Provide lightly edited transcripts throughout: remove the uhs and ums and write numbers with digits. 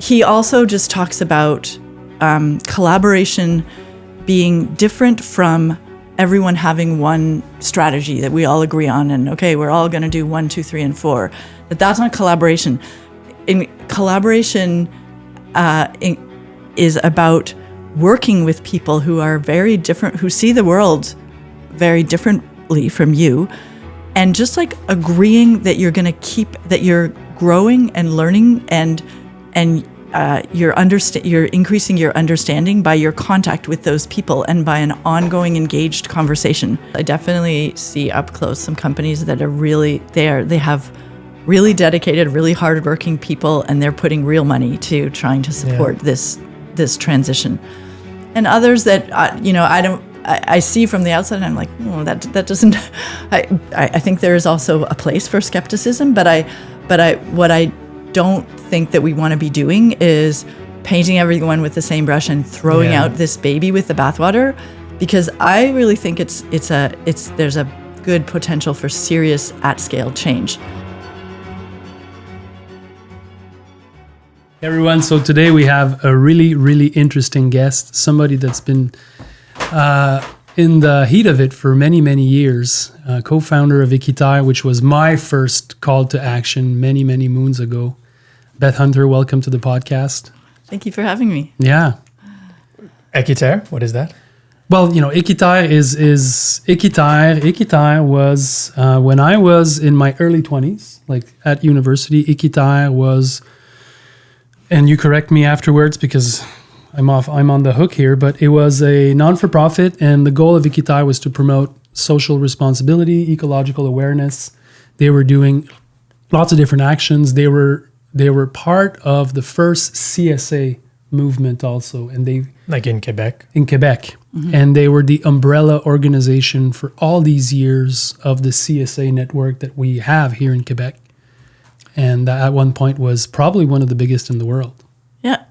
he also just talks about collaboration being different from everyone having one strategy that we all agree on, and okay, we're all going to do 1, 2, 3, and 4. That's not collaboration. In collaboration is about working with people who are very different, who see the world very differently from you, and just like agreeing that you're going to that you're growing and learning and you're increasing your understanding by your contact with those people and by an ongoing engaged conversation. I definitely see up close some companies that are really they have really dedicated, really hardworking people, and they're putting real money to trying to support this transition. And others that I see from the outside, and I'm like, oh, that doesn't. I think there is also a place for skepticism, but what I don't think that we want to be doing is painting everyone with the same brush and throwing out this baby with the bathwater, because I really think there's a good potential for serious at-scale change. Hey everyone, so today we have a really, really interesting guest, somebody that's been in the heat of it for many, many years, co-founder of Equiterre, which was my first call to action many, many moons ago. Beth Hunter, welcome to the podcast. Thank you for having me. Yeah. Equiterre, what is that? Well, Equiterre is Equiterre. Equiterre was, when I was in my early 20s, like at university, Equiterre was, and you correct me afterwards because I'm on the hook here, but it was a non-for-profit, and the goal of Equiterre was to promote social responsibility, ecological awareness. They were doing lots of different actions. They were part of the first CSA movement also, and they like in Quebec. Mm-hmm. And they were the umbrella organization for all these years of the CSA network that we have here in Quebec, and at one point was probably one of the biggest in the world. Yeah.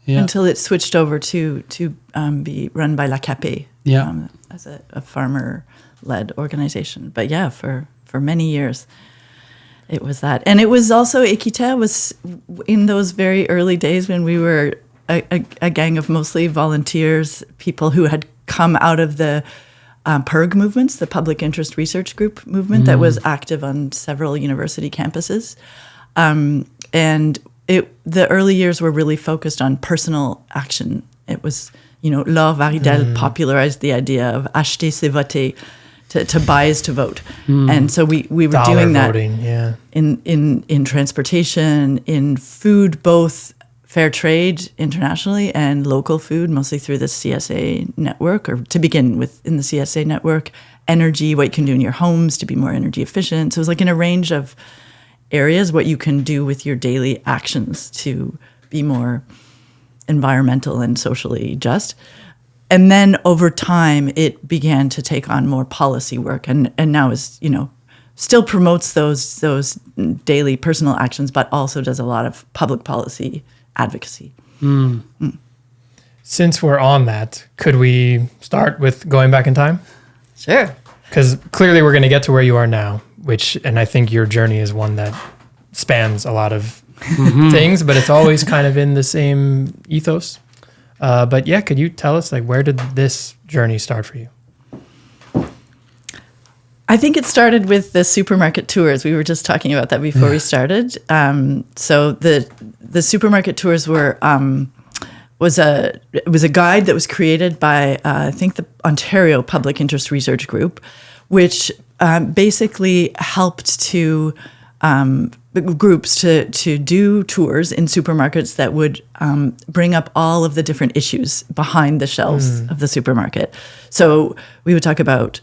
Until it switched over to be run by La Capé as a farmer-led organization. But yeah, for many years. It was that. And it was also, Equiterre was in those very early days when we were a gang of mostly volunteers, people who had come out of the PIRG movements, the Public Interest Research Group movement that was active on several university campuses. And the early years were really focused on personal action. It was, Laure Varidel popularized the idea of acheter c'est voter, to buy is to vote. And so we were Dollar doing that voting, in transportation, in food, both fair trade internationally and local food, mostly through the CSA network, or to begin with in the CSA network, energy, what you can do in your homes to be more energy efficient. So it was like in a range of areas, what you can do with your daily actions to be more environmental and socially just. And then over time, it began to take on more policy work, and now is still promotes those daily personal actions, but also does a lot of public policy advocacy. Since we're on that, could we start with going back in time? Sure. Because clearly we're going to get to where you are now, and I think your journey is one that spans a lot of things, but it's always kind of in the same ethos. But yeah, could you tell us, where did this journey start for you? I think it started with the supermarket tours. We were just talking about that before we started. So the supermarket tours was a guide that was created by I think the Ontario Public Interest Research Group, which basically helped to groups to do tours in supermarkets that would bring up all of the different issues behind the shelves of the supermarket. So we would talk about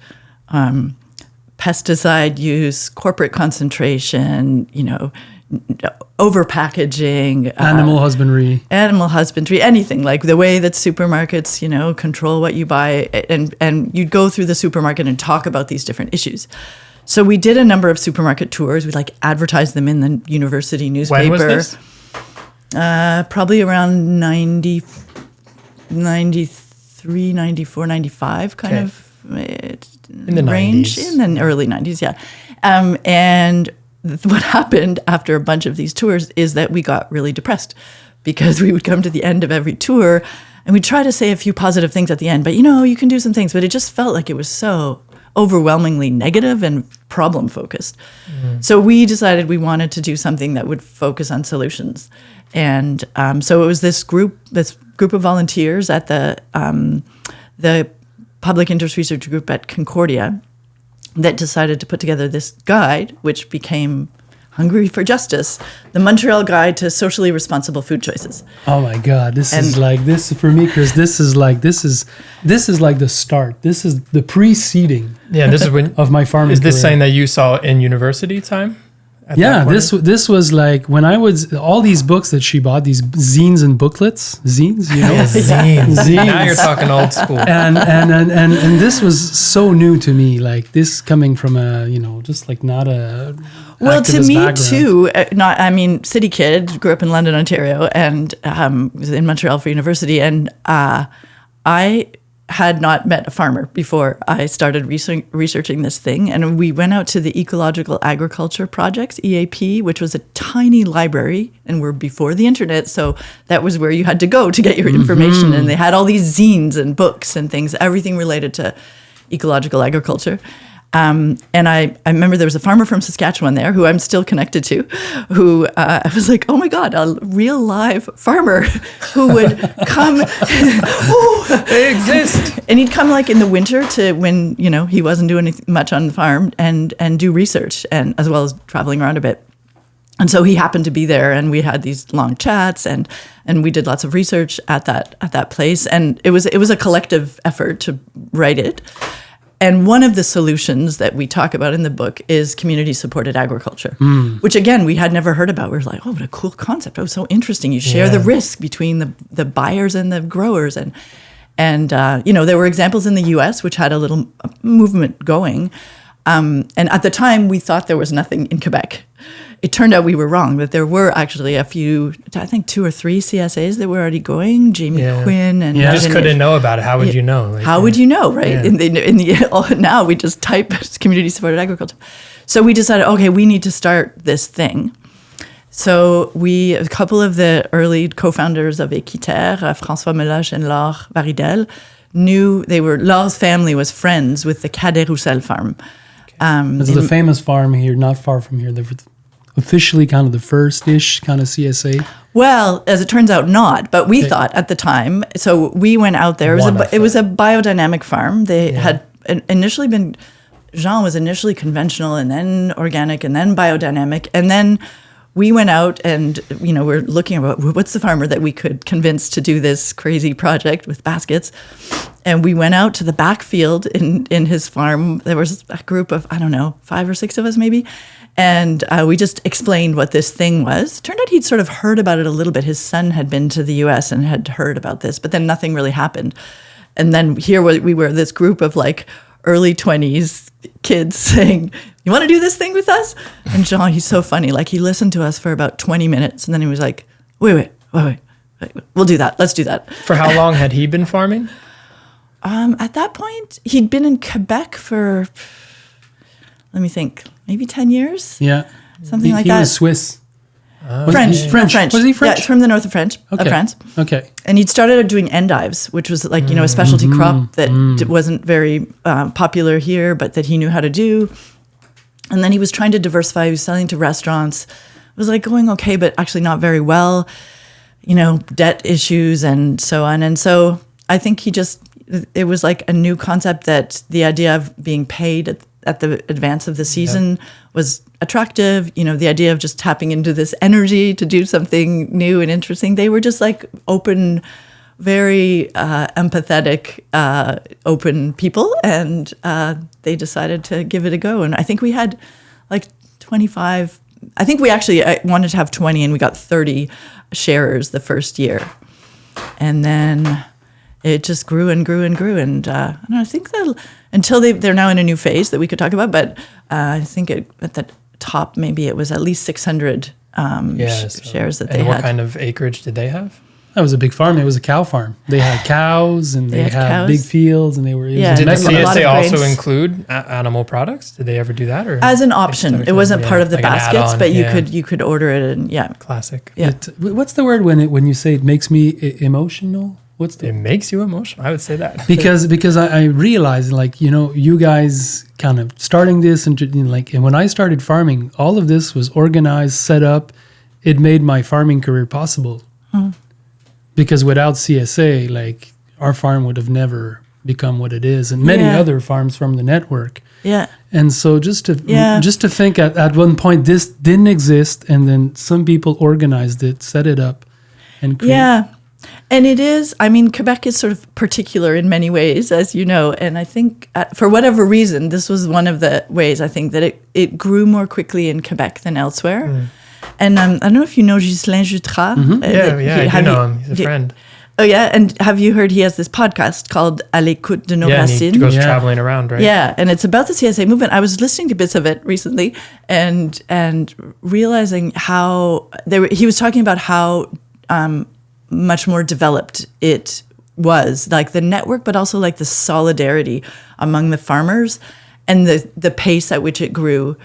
pesticide use, corporate concentration, overpackaging, animal husbandry, anything, like the way that supermarkets, control what you buy, and you'd go through the supermarket and talk about these different issues. So we did a number of supermarket tours. We'd advertise them in the university newspaper. When was this? Probably around 93, 94, 95 kind of in the range. 90s. In the early 90s, yeah. And what happened after a bunch of these tours is that we got really depressed because we would come to the end of every tour and we'd try to say a few positive things at the end, but you can do some things, but it just felt like it was so overwhelmingly negative and problem focused. So we decided we wanted to do something that would focus on solutions. And so it was this group of volunteers at the Public Interest Research Group at Concordia that decided to put together this guide, which became Hungry for Justice, the Montreal Guide to Socially Responsible Food Choices. Oh my God, this for me, Chris. This is like the start. This is the preceding. Yeah, this is when of my farming. Is this career. something that you saw in university time? Yeah, this was like when I was all these books that she bought, these zines and booklets, zines. Zines. Now you're talking old school. And this was so new to me. Like this coming from a just like not a. Well, to me background. too. City kid, grew up in London, Ontario, and was in Montreal for university. And I had not met a farmer before I started researching this thing. And we went out to the Ecological Agriculture Projects, EAP, which was a tiny library, and we're before the internet. So that was where you had to go to get your information. And they had all these zines and books and things, everything related to ecological agriculture. And I remember there was a farmer from Saskatchewan there who I'm still connected to, who I was like, oh my God, a real live farmer who would come. They exist. And he'd come like in the winter to when, he wasn't doing much on the farm and do research, and as well as traveling around a bit. And so he happened to be there, and we had these long chats, and we did lots of research at that place. And it was a collective effort to write it. And one of the solutions that we talk about in the book is community-supported agriculture, which, again, we had never heard about. We were like, oh, what a cool concept. It was so interesting. You share the risk between the buyers and the growers. And there were examples in the U.S. which had a little movement going. And at the time, we thought there was nothing in Quebec. It turned out we were wrong, that there were actually a few, I think 2 or 3 CSAs that were already going, Jamie Quinn. And you just couldn't know about it. How would you know? How would you know, right? Yeah. Now we just type community-supported agriculture. So we decided, okay, we need to start this thing. So a couple of the early co-founders of Equiterre, François Meloche and Laure Varidel, Laure's family was friends with the Cadet-Roussel farm. This is a famous farm here, not far from here. They're officially kind of the first-ish kind of CSA. Well, as it turns out, not. But we thought at the time. So we went out there. It was a biodynamic farm. They had initially been. Jean was initially conventional, and then organic, and then biodynamic, and then we went out and we're looking at what's the farmer that we could convince to do this crazy project with baskets. And we went out to the backfield in his farm. There was a group of, 5 or 6 of us maybe. And we just explained what this thing was. Turned out he'd sort of heard about it a little bit. His son had been to the US and had heard about this, but then nothing really happened. And then here we were, this group of like early 20s kids saying, you want to do this thing with us? And Jean, he's so funny. Like he listened to us for about 20 minutes and then he was like, wait. We'll do that. Let's do that. For how long had he been farming? At that point, he'd been in Quebec for, let me think, maybe 10 years? Yeah. Something like he that. He was Swiss. French. Was he French? Yeah, from the north of France. Okay. And he'd started doing endives, which was like, a specialty crop that wasn't very popular here, but that he knew how to do. And then he was trying to diversify. He was selling to restaurants. It was like going okay, but actually not very well. Debt issues and so on. And so I think it was like a new concept that the idea of being paid at the advance of the season was attractive. The idea of just tapping into this energy to do something new and interesting. They were just like open, very empathetic, open people. And they decided to give it a go. And I think we had like 25. I think we actually wanted to have 20 and we got 30 sharers the first year. And then it just grew and grew and grew. And I think that until they're now in a new phase that we could talk about, but I think at the top, maybe it was at least 600 shares that they had. And what kind of acreage did they have? That was a big farm. It was a cow farm. They had cows and they had cows. big fields, and they were. Yeah. Did the Like a lot CSA of also grains. include animal products? Did they ever do that, or As an option? It wasn't part of the like an baskets, add-on, but you could order it, and classic? Yeah. What's the word when you say it makes me emotional? What's the It makes you emotional. I would say that. because I realized, like, you guys kind of starting this and and when I started farming, all of this was organized, set up. It made my farming career possible. Because without CSA, like, our farm would have never become what it is, and many other farms from the network. Yeah. And so just to think at one point this didn't exist, and then some people organized it, set it up, and Yeah. And it is, I mean, Quebec is sort of particular in many ways, as you know. And I think for whatever reason, this was one of the ways I think that it grew more quickly in Quebec than elsewhere. And I don't know if you know Ghislain Jutras. I do know him. He's a friend. Oh, yeah. And have you heard he has this podcast called À l'écoute de nos And racines? he goes traveling around, right? Yeah, and it's about the CSA movement. I was listening to bits of it recently and realizing how he was talking about how much more developed it was, like the network, but also like the solidarity among the farmers and the pace at which it grew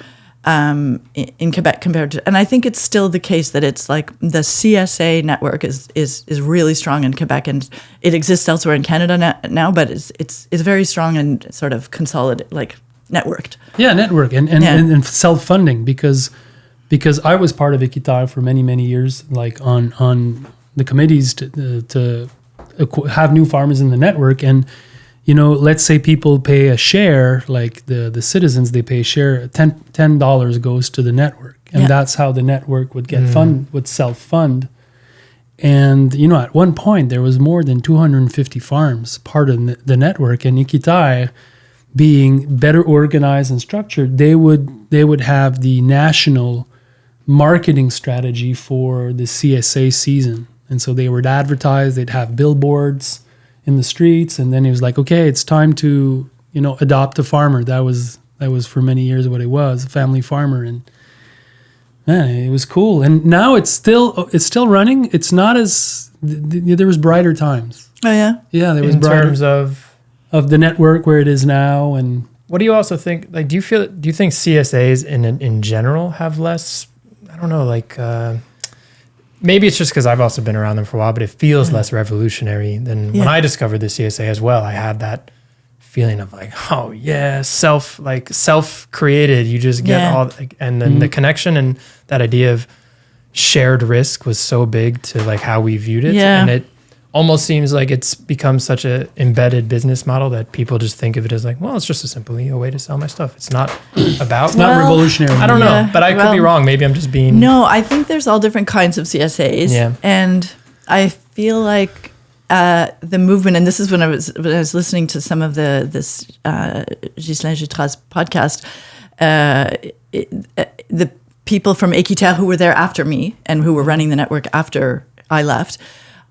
in Quebec compared to, and I think it's still the case that it's like the CSA network is really strong in Quebec, and it exists elsewhere in Canada now, but it's very strong and sort of consolidated, like networked. Yeah, network and self-funding, because I was part of Equiterre for many years, like on the committees to have new farmers in the network. And let's say people pay a share, like the citizens, they pay a share. $10 goes to the network, and that's how the network would get would self-fund. And at one point there was more than 250 farms part of the network, and Equiterre, being better organized and structured, they would have the national marketing strategy for the CSA season. And so they would advertise, they'd have billboards in the streets, and then it was like, okay, it's time to, adopt a farmer. That was for many years what it was, a family farmer. And man, it was cool. And now it's still running. It's not as, there was brighter times. Oh, yeah? Yeah, there was In brighter terms of the network where it is now. And what do you also think, like, do you think CSAs in general have less, I don't know, like, maybe it's just because I've also been around them for a while, but it feels less revolutionary than when I discovered the CSA as well. I had that feeling of like, oh yeah, self-created. You just get all, and then the connection and that idea of shared risk was so big to like how we viewed it. Yeah. And it almost seems like it's become such a embedded business model that people just think of it as like, well, it's just a way to sell my stuff. It's not about, it's not revolutionary. I don't know, but I could be wrong. Maybe I'm just being. No, I think there's all different kinds of CSAs. Yeah. And I feel like the movement, and this is when I was listening to some of this Ghislain Jutras podcast, the people from Equiterre who were there after me and who were running the network after I left,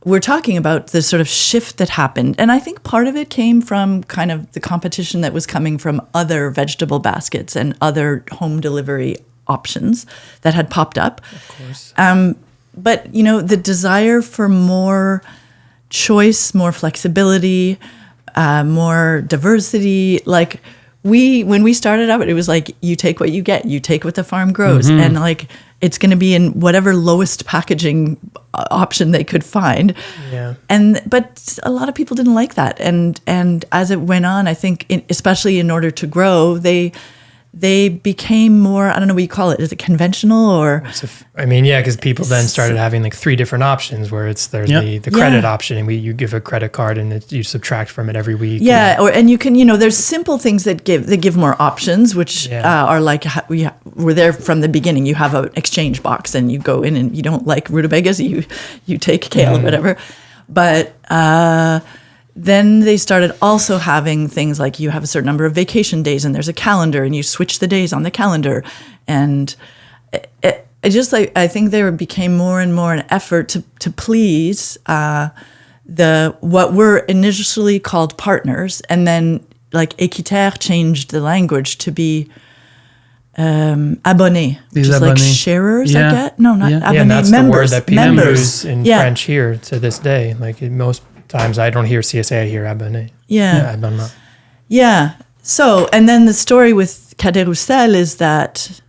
we're talking about the sort of shift that happened. And I think part of it came from kind of the competition that was coming from other vegetable baskets and other home delivery options that had popped up. Of course. But, the desire for more choice, more flexibility, more diversity, like when we started out, it was like, you take what you get, you take what the farm grows. And like, it's going to be in whatever lowest packaging option they could find. Yeah. But a lot of people didn't like that. And as it went on, I think, especially in order to grow, they became more, I don't know what you call it. Is it conventional or? Because people then started having like 3 different options where there's the credit option, and you give a credit card and you subtract from it every week. Yeah, and you can, there's simple things that give more options, which are like, we're there from the beginning. You have an exchange box and you go in and you don't like rutabagas, you take kale or whatever. But then they started also having things like you have a certain number of vacation days and there's a calendar and you switch the days on the calendar. And I think there became more and more an effort to please what were initially called partners. And then like Equiterre changed the language to be abonnés, which is like sharers, I get. No, not abonnés, and that's members. the word that people members. use in French here to this day. Like most times I don't hear CSA, I hear abonné. Yeah. Abonnement. Yeah. So, and then the story with Cadet Roussel is that,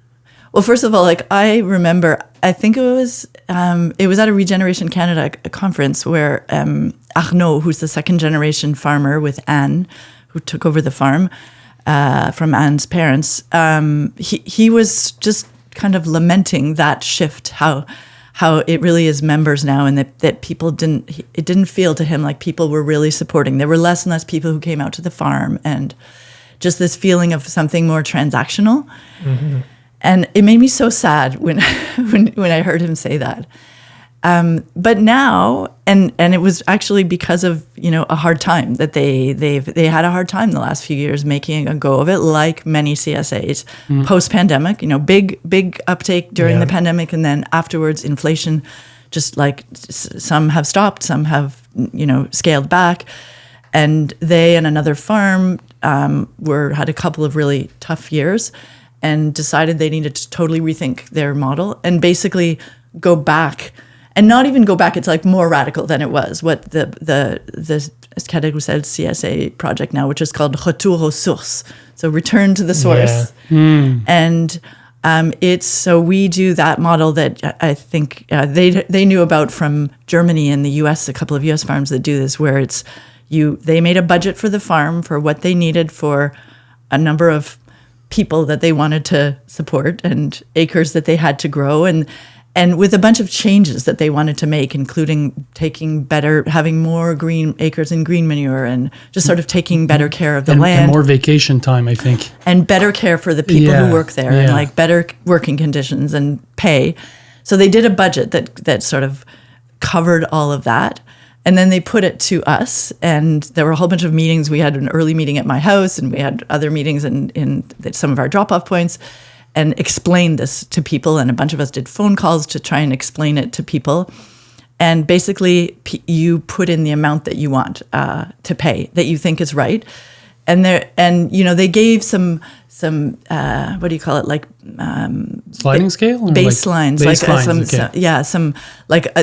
well, first of all, like I remember, I think it was at a Regeneration Canada conference where Arnaud, who's the second generation farmer with Anne, who took over the farm from Anne's parents, he was just kind of lamenting that shift, how it really is members now, and that people it didn't feel to him like people were really supporting. There were less and less people who came out to the farm, and just this feeling of something more transactional. Mm-hmm. And it made me so sad when I heard him say that. But now, and it was actually because of a hard time that they had a hard time the last few years making a go of it, like many CSAs post pandemic. Big uptake during the pandemic, and then afterwards inflation, just like some have stopped, some have scaled back, and they and another farm had a couple of really tough years, and decided they needed to totally rethink their model and basically go back. And not even go back, it's like more radical than it was, what the Cadet Roussel CSA project now, which is called Retour aux sources. So return to the source. Yeah. And so we do that model that I think they knew about from Germany and the US, a couple of US farms that do this, where they made a budget for the farm for what they needed for a number of people that they wanted to support and acres that they had to grow, and with a bunch of changes that they wanted to make, including having more green acres and green manure, and just sort of taking better care of the land. And more vacation time, I think. And better care for the people who work there, and like better working conditions and pay. So they did a budget that sort of covered all of that. And then they put it to us, and there were a whole bunch of meetings. We had an early meeting at my house, and we had other meetings in some of our drop-off points, and explained this to people. And a bunch of us did phone calls to try and explain it to people. And basically, you put in the amount that you want to pay, that you think is right. And they gave some what do you call it, like sliding scale, baselines,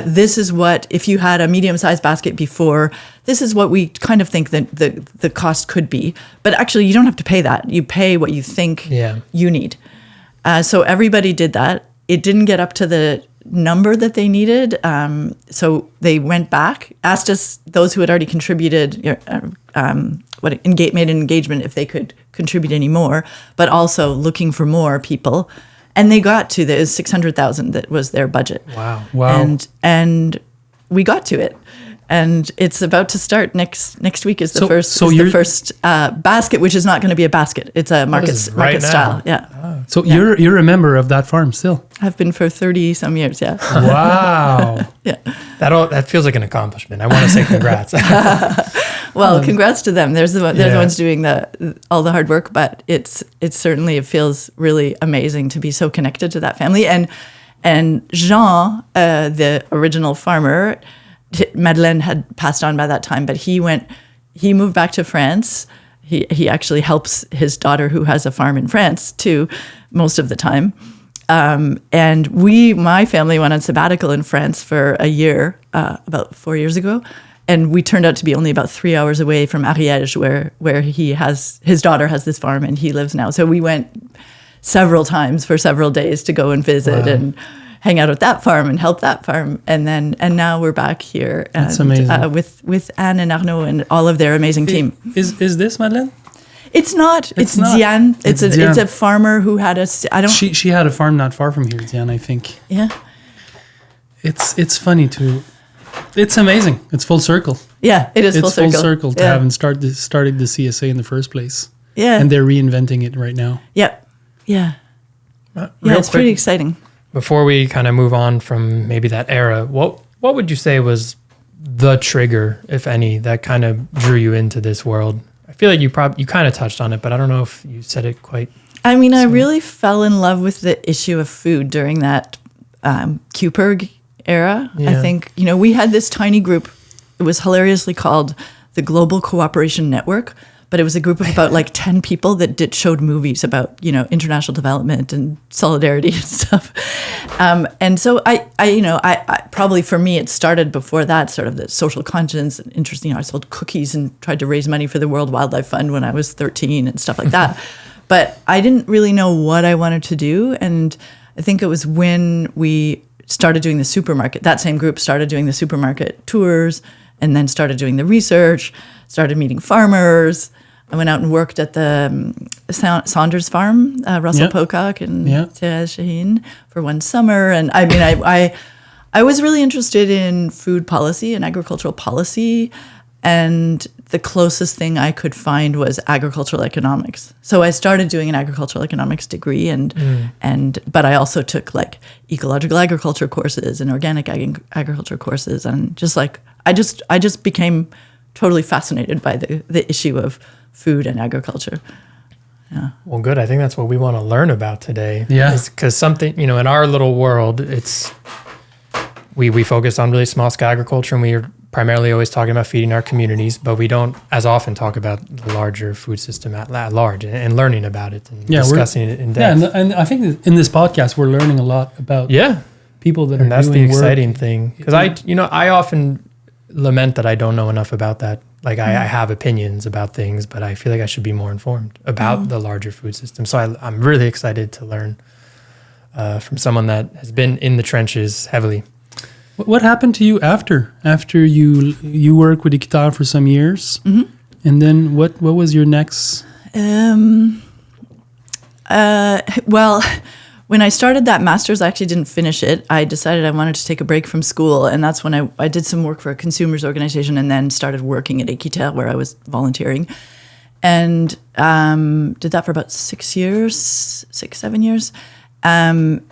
this is what, if you had a medium-sized basket before, this is what we kind of think that the cost could be. But actually, you don't have to pay that. You pay what you think you need. So everybody did that. It didn't get up to the number that they needed. So they went back, asked us, those who had already contributed, made an engagement if they could contribute any more, but also looking for more people. And they got to the 600,000 that was their budget. Wow. And we got to it. And it's about to start next week is the first basket, which is not going to be a basket. It's a market style. Yeah. Oh. So you're a member of that farm still? I've been for 30 some years. Yeah. Wow. Yeah. That feels like an accomplishment. I want to say congrats. Well, congrats to them. They're the ones doing all the hard work, but it feels really amazing to be so connected to that family. And Jean, the original farmer, Madeleine had passed on by that time, but he moved back to France. He actually helps his daughter, who has a farm in France too, most of the time. And my family went on sabbatical in France for a year, about 4 years ago. And we turned out to be only about 3 hours away from Ariège, where his daughter has this farm and he lives now. So we went several times for several days to go and visit and hang out at that farm and help that farm, and now we're back here. That's amazing. With Anne and Arnaud and all of their amazing team. Is this Madeleine? It's not. It's Diane. It's a farmer who had She had a farm not far from here, Diane, I think. Yeah. It's funny too. It's amazing. It's full circle. Yeah, it is full circle. It's full circle to having started the CSA in the first place. Yeah. And they're reinventing it right now. Yep. Yeah. It's pretty exciting. Before we kind of move on from maybe that era, what would you say was the trigger, if any, that kind of drew you into this world? I feel like you kind of touched on it, but I don't know if you said it quite. I mean, I really fell in love with the issue of food during that QPERG era. Yeah. I think, we had this tiny group. It was hilariously called the Global Cooperation Network, but it was a group of about like 10 people that showed movies about, international development and solidarity and stuff. And so I probably for me, it started before that, sort of the social conscience and interest. I sold cookies and tried to raise money for the World Wildlife Fund when I was 13 and stuff like that. But I didn't really know what I wanted to do. And I think it was when we started doing the supermarket, that same group started doing the supermarket tours and then started doing the research, started meeting farmers. I went out and worked at the Saunders farm, Russell Pocock and Thérèse Shaheen for one summer. And I mean, I was really interested in food policy and agricultural policy. And the closest thing I could find was agricultural economics. So I started doing an agricultural economics degree, but I also took like ecological agriculture courses and organic agriculture courses, and just like I just became totally fascinated by the issue of food and agriculture. Yeah. Well, good. I think that's what we want to learn about today. Yeah. Because something, in our little world, we focus on really small scale agriculture, and we're primarily always talking about feeding our communities, but we don't as often talk about the larger food system at large and learning about it and discussing it in depth. Yeah, and I think that in this podcast, we're learning a lot about people that are doing work. And that's the exciting thing. Because I often lament that I don't know enough about that. Like I have opinions about things, but I feel like I should be more informed about the larger food system. So I'm really excited to learn from someone that has been in the trenches heavily. What happened to you after you worked with Equiterre for some years, and then what was your next? Well, when I started that master's, I actually didn't finish it. I decided I wanted to take a break from school, and that's when I did some work for a consumers organization, and then started working at Equiterre, where I was volunteering, and did that for about 7 years.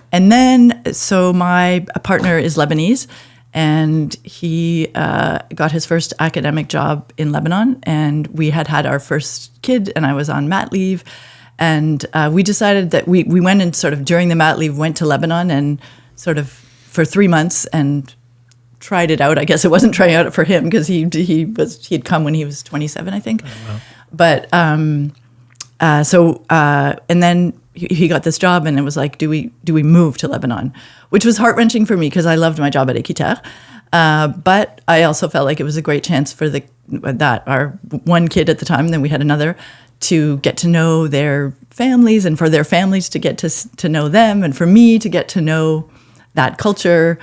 And then, so my partner is Lebanese, and he got his first academic job in Lebanon, and we had our first kid, and I was on mat leave, and we decided that we went and sort of during the mat leave went to Lebanon and sort of for 3 months and tried it out. I guess it wasn't trying out for him because he had come when he was 27, I think. Oh, wow. But and then he got this job, and it was like, do we move to Lebanon? Which was heart-wrenching for me because I loved my job at Equiterre. But I also felt like it was a great chance for our one kid at the time, then we had another, to get to know their families, and for their families to get to know them, and for me to get to know that culture.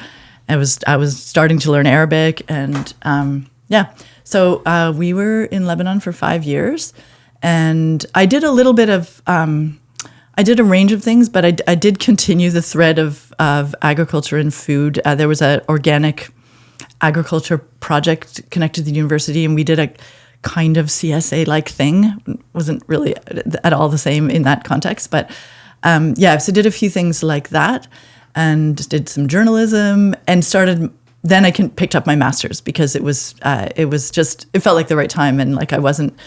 I was starting to learn Arabic, and so we were in Lebanon for 5 years, and I did a little bit of I did a range of things, but I did continue the thread of agriculture and food. There was an organic agriculture project connected to the university, and we did a kind of CSA-like thing. It wasn't really at all the same in that context, but so did a few things like that, and did some journalism, and started. Then I picked up my master's because it felt like the right time, and like I wasn't.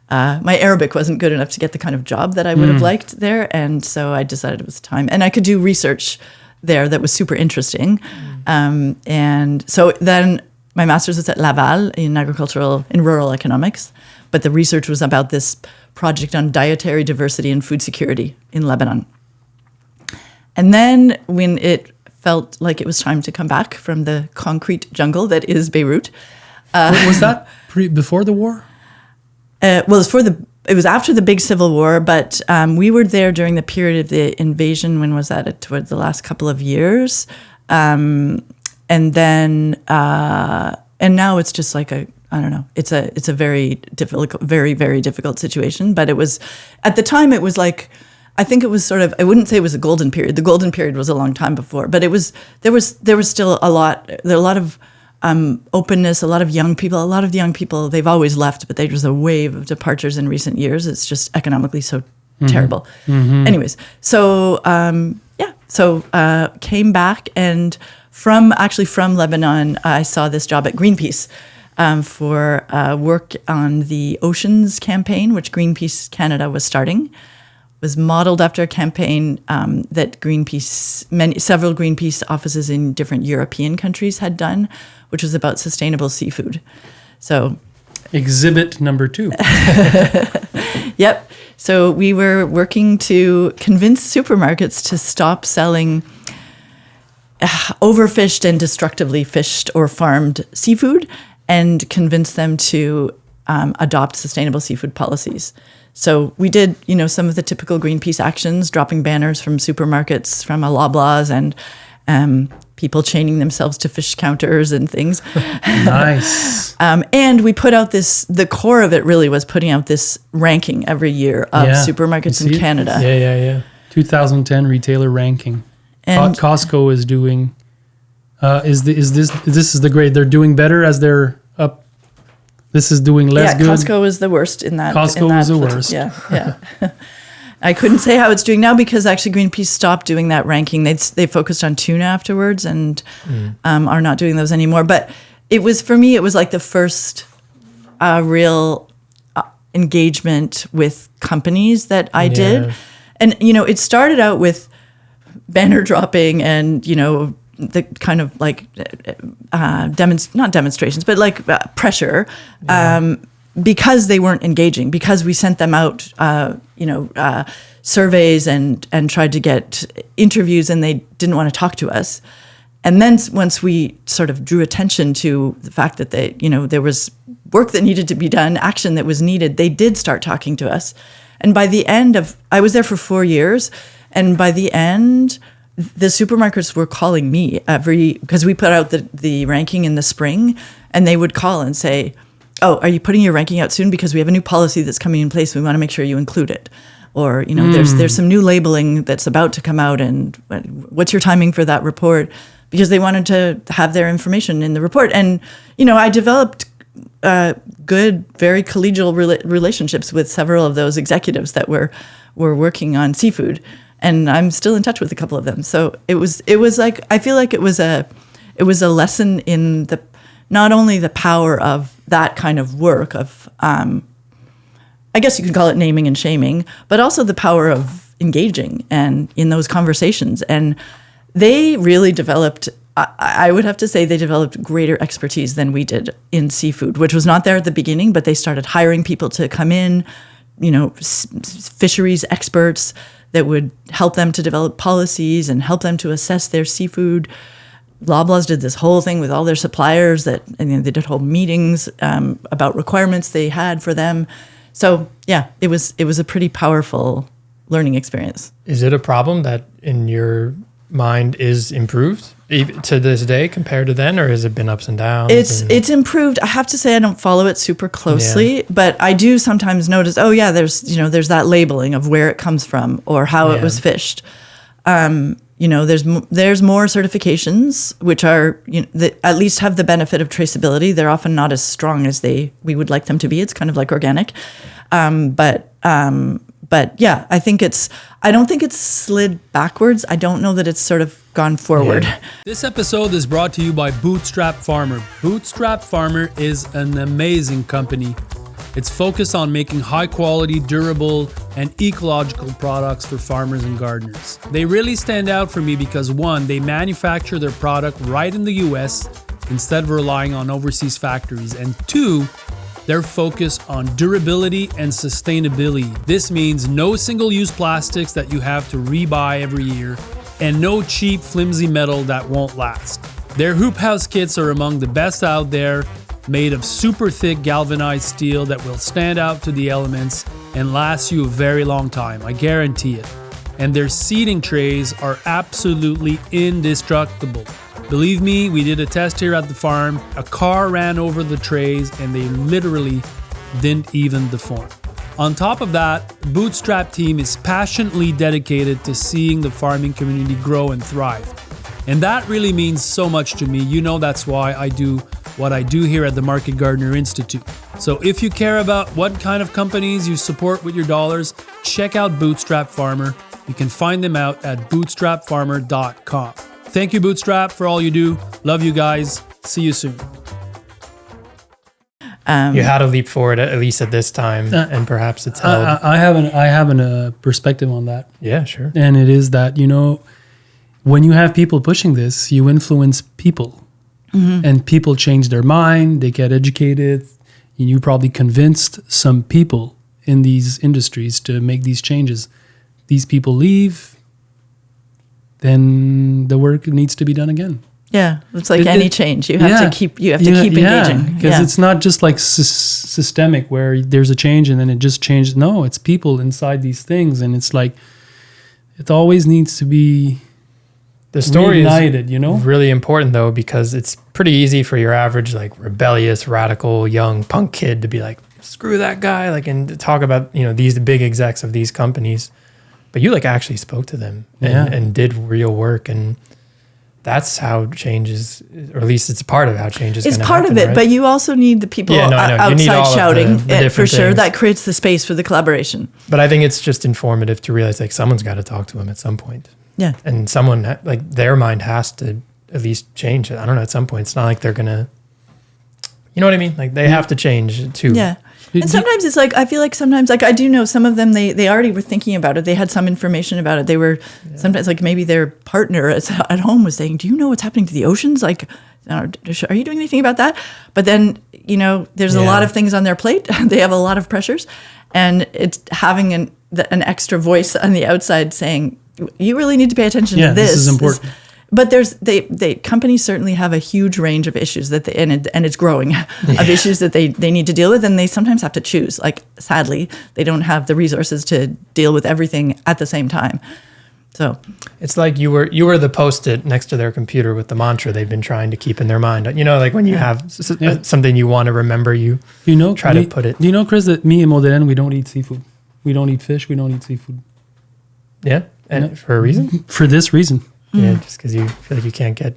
My Arabic wasn't good enough to get the kind of job that I would have liked there. And so I decided it was time. And I could do research there that was super interesting. And so then my master's was at Laval in rural economics. But the research was about this project on dietary diversity and food security in Lebanon. And then when it felt like it was time to come back from the concrete jungle that is Beirut. Was that before the war? It was after the big civil war, but we were there during the period of the invasion. When was that? Towards the last couple of years, and then and now it's just like I don't know. It's a very difficult, very very difficult situation. But it was at the time. It was like I think it was sort of. I wouldn't say it was a golden period. The golden period was a long time before, but it was there was still a lot. There were a lot of openness, a lot of young people, they've always left, but there's a wave of departures in recent years. It's just economically so terrible. Mm-hmm. Anyways, so came back, and from Lebanon, I saw this job at Greenpeace for work on the Oceans campaign, which Greenpeace Canada was starting. Was modeled after a campaign that several Greenpeace offices in different European countries had done, which was about sustainable seafood. So Exhibit number 2. Yep. So we were working to convince supermarkets to stop selling overfished and destructively fished or farmed seafood and convince them to adopt sustainable seafood policies. So we did, some of the typical Greenpeace actions, dropping banners from supermarkets, from Loblaws, and people chaining themselves to fish counters and things. Nice. And we put out the core of it really was putting out this ranking every year of supermarkets in Canada. Yeah. 2010 retailer ranking. And Costco is doing, this is the grade. They're doing better as they're up. This is doing less good. Costco is the worst in that. Costco is the worst. Yeah. I couldn't say how it's doing now because actually Greenpeace stopped doing that ranking. They focused on tuna afterwards and are not doing those anymore. But it was, for me, it was like the first real engagement with companies that I did. And, it started out with banner dropping and, the kind of like not demonstrations, but like pressure because they weren't engaging, because we sent them out, surveys and tried to get interviews and they didn't want to talk to us. And then once we sort of drew attention to the fact that there was work that needed to be done, action that was needed, they did start talking to us. And by the end I was there for 4 years, and by the end, the supermarkets were calling me because we put out the ranking in the spring, and they would call and say, "Oh, are you putting your ranking out soon? Because we have a new policy that's coming in place. We want to make sure you include it." Or, there's some new labeling that's about to come out, and what's your timing for that report? Because they wanted to have their information in the report. And, I developed good, very collegial relationships with several of those executives that were working on seafood. And I'm still in touch with a couple of them. So it was like, I feel like it was a lesson in not only the power of that kind of work of, I guess you could call it naming and shaming, but also the power of engaging and in those conversations. And they really developed, I would have to say they developed greater expertise than we did in seafood, which was not there at the beginning, but they started hiring people to come in, fisheries experts that would help them to develop policies and help them to assess their seafood. Loblaws did this whole thing with all their suppliers and they did whole meetings about requirements they had for them. So yeah, it was a pretty powerful learning experience. Is it a problem that in your mind is improved to this day compared to then, or has it been ups and downs? It's improved. I have to say I don't follow it super closely, but I do sometimes notice, there's that labeling of where it comes from or how it was fished. There's more certifications which are that at least have the benefit of traceability. They're often not as strong as we would like them to be. It's kind of like organic, but yeah, I don't think it's slid backwards. I don't know that it's sort of gone forward. Yeah. This episode is brought to you by Bootstrap Farmer. Bootstrap Farmer is an amazing company. It's focused on making high quality, durable, and ecological products for farmers and gardeners. They really stand out for me because 1, they manufacture their product right in the US instead of relying on overseas factories, and 2, they're focused on durability and sustainability. This means no single-use plastics that you have to rebuy every year, and no cheap, flimsy metal that won't last. Their hoop house kits are among the best out there, made of super thick galvanized steel that will stand out to the elements and last you a very long time, I guarantee it. And their seating trays are absolutely indestructible. Believe me, we did a test here at the farm. A car ran over the trays and they literally didn't even deform. On top of that, the Bootstrap team is passionately dedicated to seeing the farming community grow and thrive. And that really means so much to me. That's why I do what I do here at the Market Gardener Institute. So if you care about what kind of companies you support with your dollars, check out Bootstrap Farmer. You can find them out at bootstrapfarmer.com. Thank you, Bootstrap, for all you do. Love you guys. See you soon. You had to leap forward at least at this time, and perhaps it's held. I have a perspective on that. Yeah, sure. And it is that, when you have people pushing this, you influence people. Mm-hmm. And people change their mind. They get educated. You probably convinced some people in these industries to make these changes. These people leave, then the work needs to be done again. Yeah, it's like any change. You have to keep engaging. Because it's not just like systemic where there's a change and then it just changes. No, it's people inside these things, and it's like it always needs to be the story reunited, really important though, because it's pretty easy for your average like rebellious, radical, young punk kid to be like, screw that guy, like, and to talk about these big execs of these companies, but you like actually spoke to them and did real work, and that's how change is, or at least it's part of how change is. It's part of it, right? But you also need the people outside shouting for sure. That creates the space for the collaboration. But I think it's just informative to realize like someone's got to talk to him at some point. Yeah, and someone like their mind has to at least change. I don't know. At some point, it's not like they're gonna. You know what I mean? Like they have to change too. Yeah. And sometimes it's like, I feel like sometimes, like I do know some of them, they already were thinking about it. They had some information about it. They were sometimes like maybe their partner at home was saying, do you know what's happening to the oceans? Like, are you doing anything about that? But then, there's a lot of things on their plate. They have a lot of pressures, and it's having an extra voice on the outside saying, you really need to pay attention to this. This is important. But companies certainly have a huge range of issues that and it's growing of issues that they need to deal with, and they sometimes have to choose. Like sadly, they don't have the resources to deal with everything at the same time. So it's like you were the Post-it next to their computer with the mantra they've been trying to keep in their mind. Like when you have something you want to remember, try to put it. Do you know, Chris, that me and Modèle, we don't eat seafood. We don't eat fish. We don't eat seafood. Yeah, and for a reason. For this reason. Yeah, just because you feel like you can't get.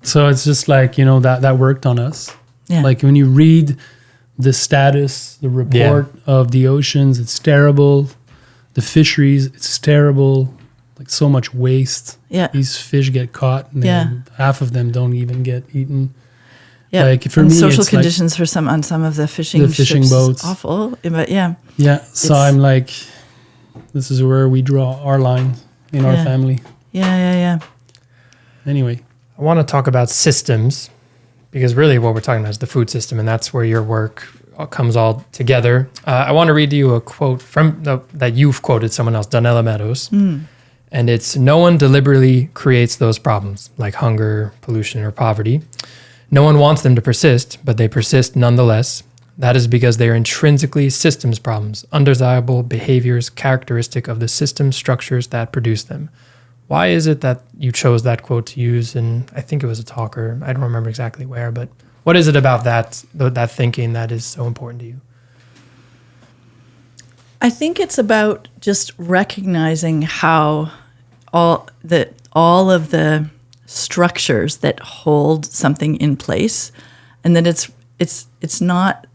So it's just like, that worked on us. Yeah. Like when you read the status, the report of the oceans, it's terrible. The fisheries, it's terrible. Like so much waste. Yeah. These fish get caught and then half of them don't even get eaten. Yeah. Like for and me, social it's conditions for on some of the fishing ships boats. Awful. But yeah. Yeah. So I'm like, this is where we draw our line in our family. Yeah. Anyway. I want to talk about systems, because really what we're talking about is the food system, and that's where your work comes all together. I want to read to you a quote that you've quoted someone else, Donella Meadows. And it's, no one deliberately creates those problems like hunger, pollution, or poverty. No one wants them to persist, but they persist nonetheless. That is because they are intrinsically systems problems, undesirable behaviors characteristic of the system structures that produce them. Why is it that you chose that quote to use? And I think it was a talker. I don't remember exactly where, but what is it about that thinking that is so important to you? I think it's about just recognizing how all of the structures that hold something in place, and that it's not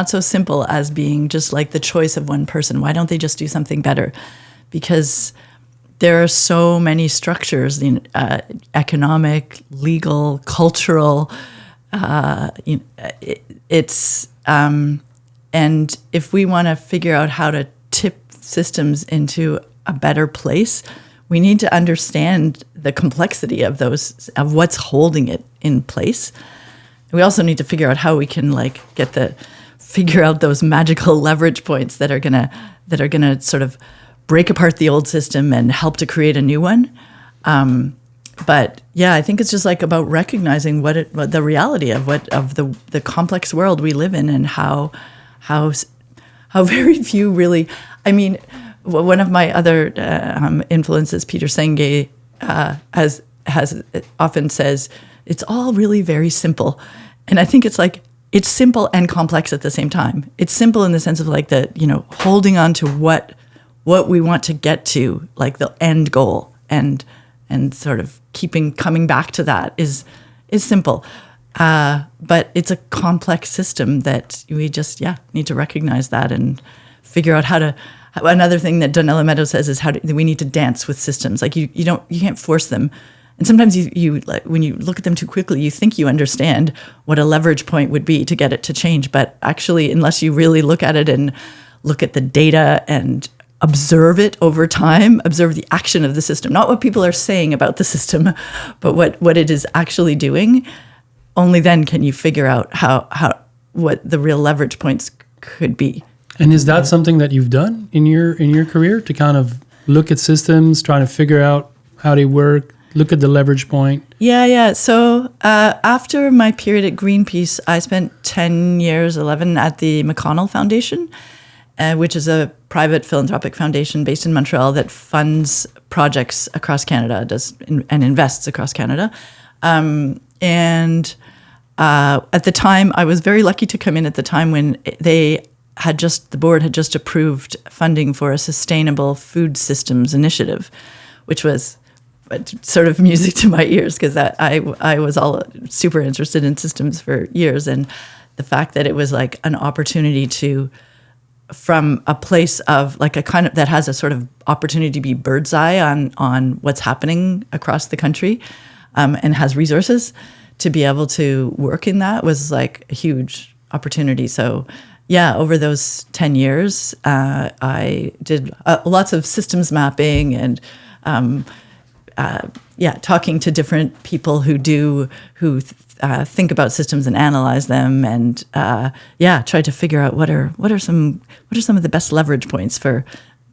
so simple as being just like the choice of one person. Why don't they just do something better? Because there are so many structures, economic, legal, cultural. And if we want to figure out how to tip systems into a better place, we need to understand the complexity of what's holding it in place. We also need to figure out how we can figure out those magical leverage points that are gonna sort of break apart the old system and help to create a new one. But yeah, I think it's just like about recognizing what the reality of the complex world we live in, and how very few really. I mean, one of my other influences, Peter Senge, has often says it's all really very simple, and I think it's like it's simple and complex at the same time. It's simple in the sense of like holding on to what we want to get to, like the end goal, and sort of coming back to that is simple. But it's a complex system that we just, need to recognize that and figure out how to. Another thing that Donella Meadows says is we need to dance with systems. Like you can't force them. And sometimes you when you look at them too quickly, you think you understand what a leverage point would be to get it to change. But actually, unless you really look at it and look at the data and observe it over time, observe the action of the system, not what people are saying about the system, but what it is actually doing, only then can you figure out how what the real leverage points could be. And is that something that you've done in your career, to kind of look at systems, trying to figure out how they work, look at the leverage point? Yeah. So after my period at Greenpeace, I spent 10 years, 11, at the McConnell Foundation, which is a private philanthropic foundation based in Montreal that funds projects across Canada, and invests across Canada. And at the time, I was very lucky to come in at the time when the board had just approved funding for a sustainable food systems initiative, which was sort of music to my ears, because I was all super interested in systems for years. And the fact that it was like an opportunity to, from a place of like a kind of, that has a sort of opportunity to be bird's eye on what's happening across the country, and has resources to be able to work in, that was like a huge opportunity. So yeah, over those 10 years, I did lots of systems mapping and talking to different people who think about systems and analyze them, and try to figure out what are some of the best leverage points for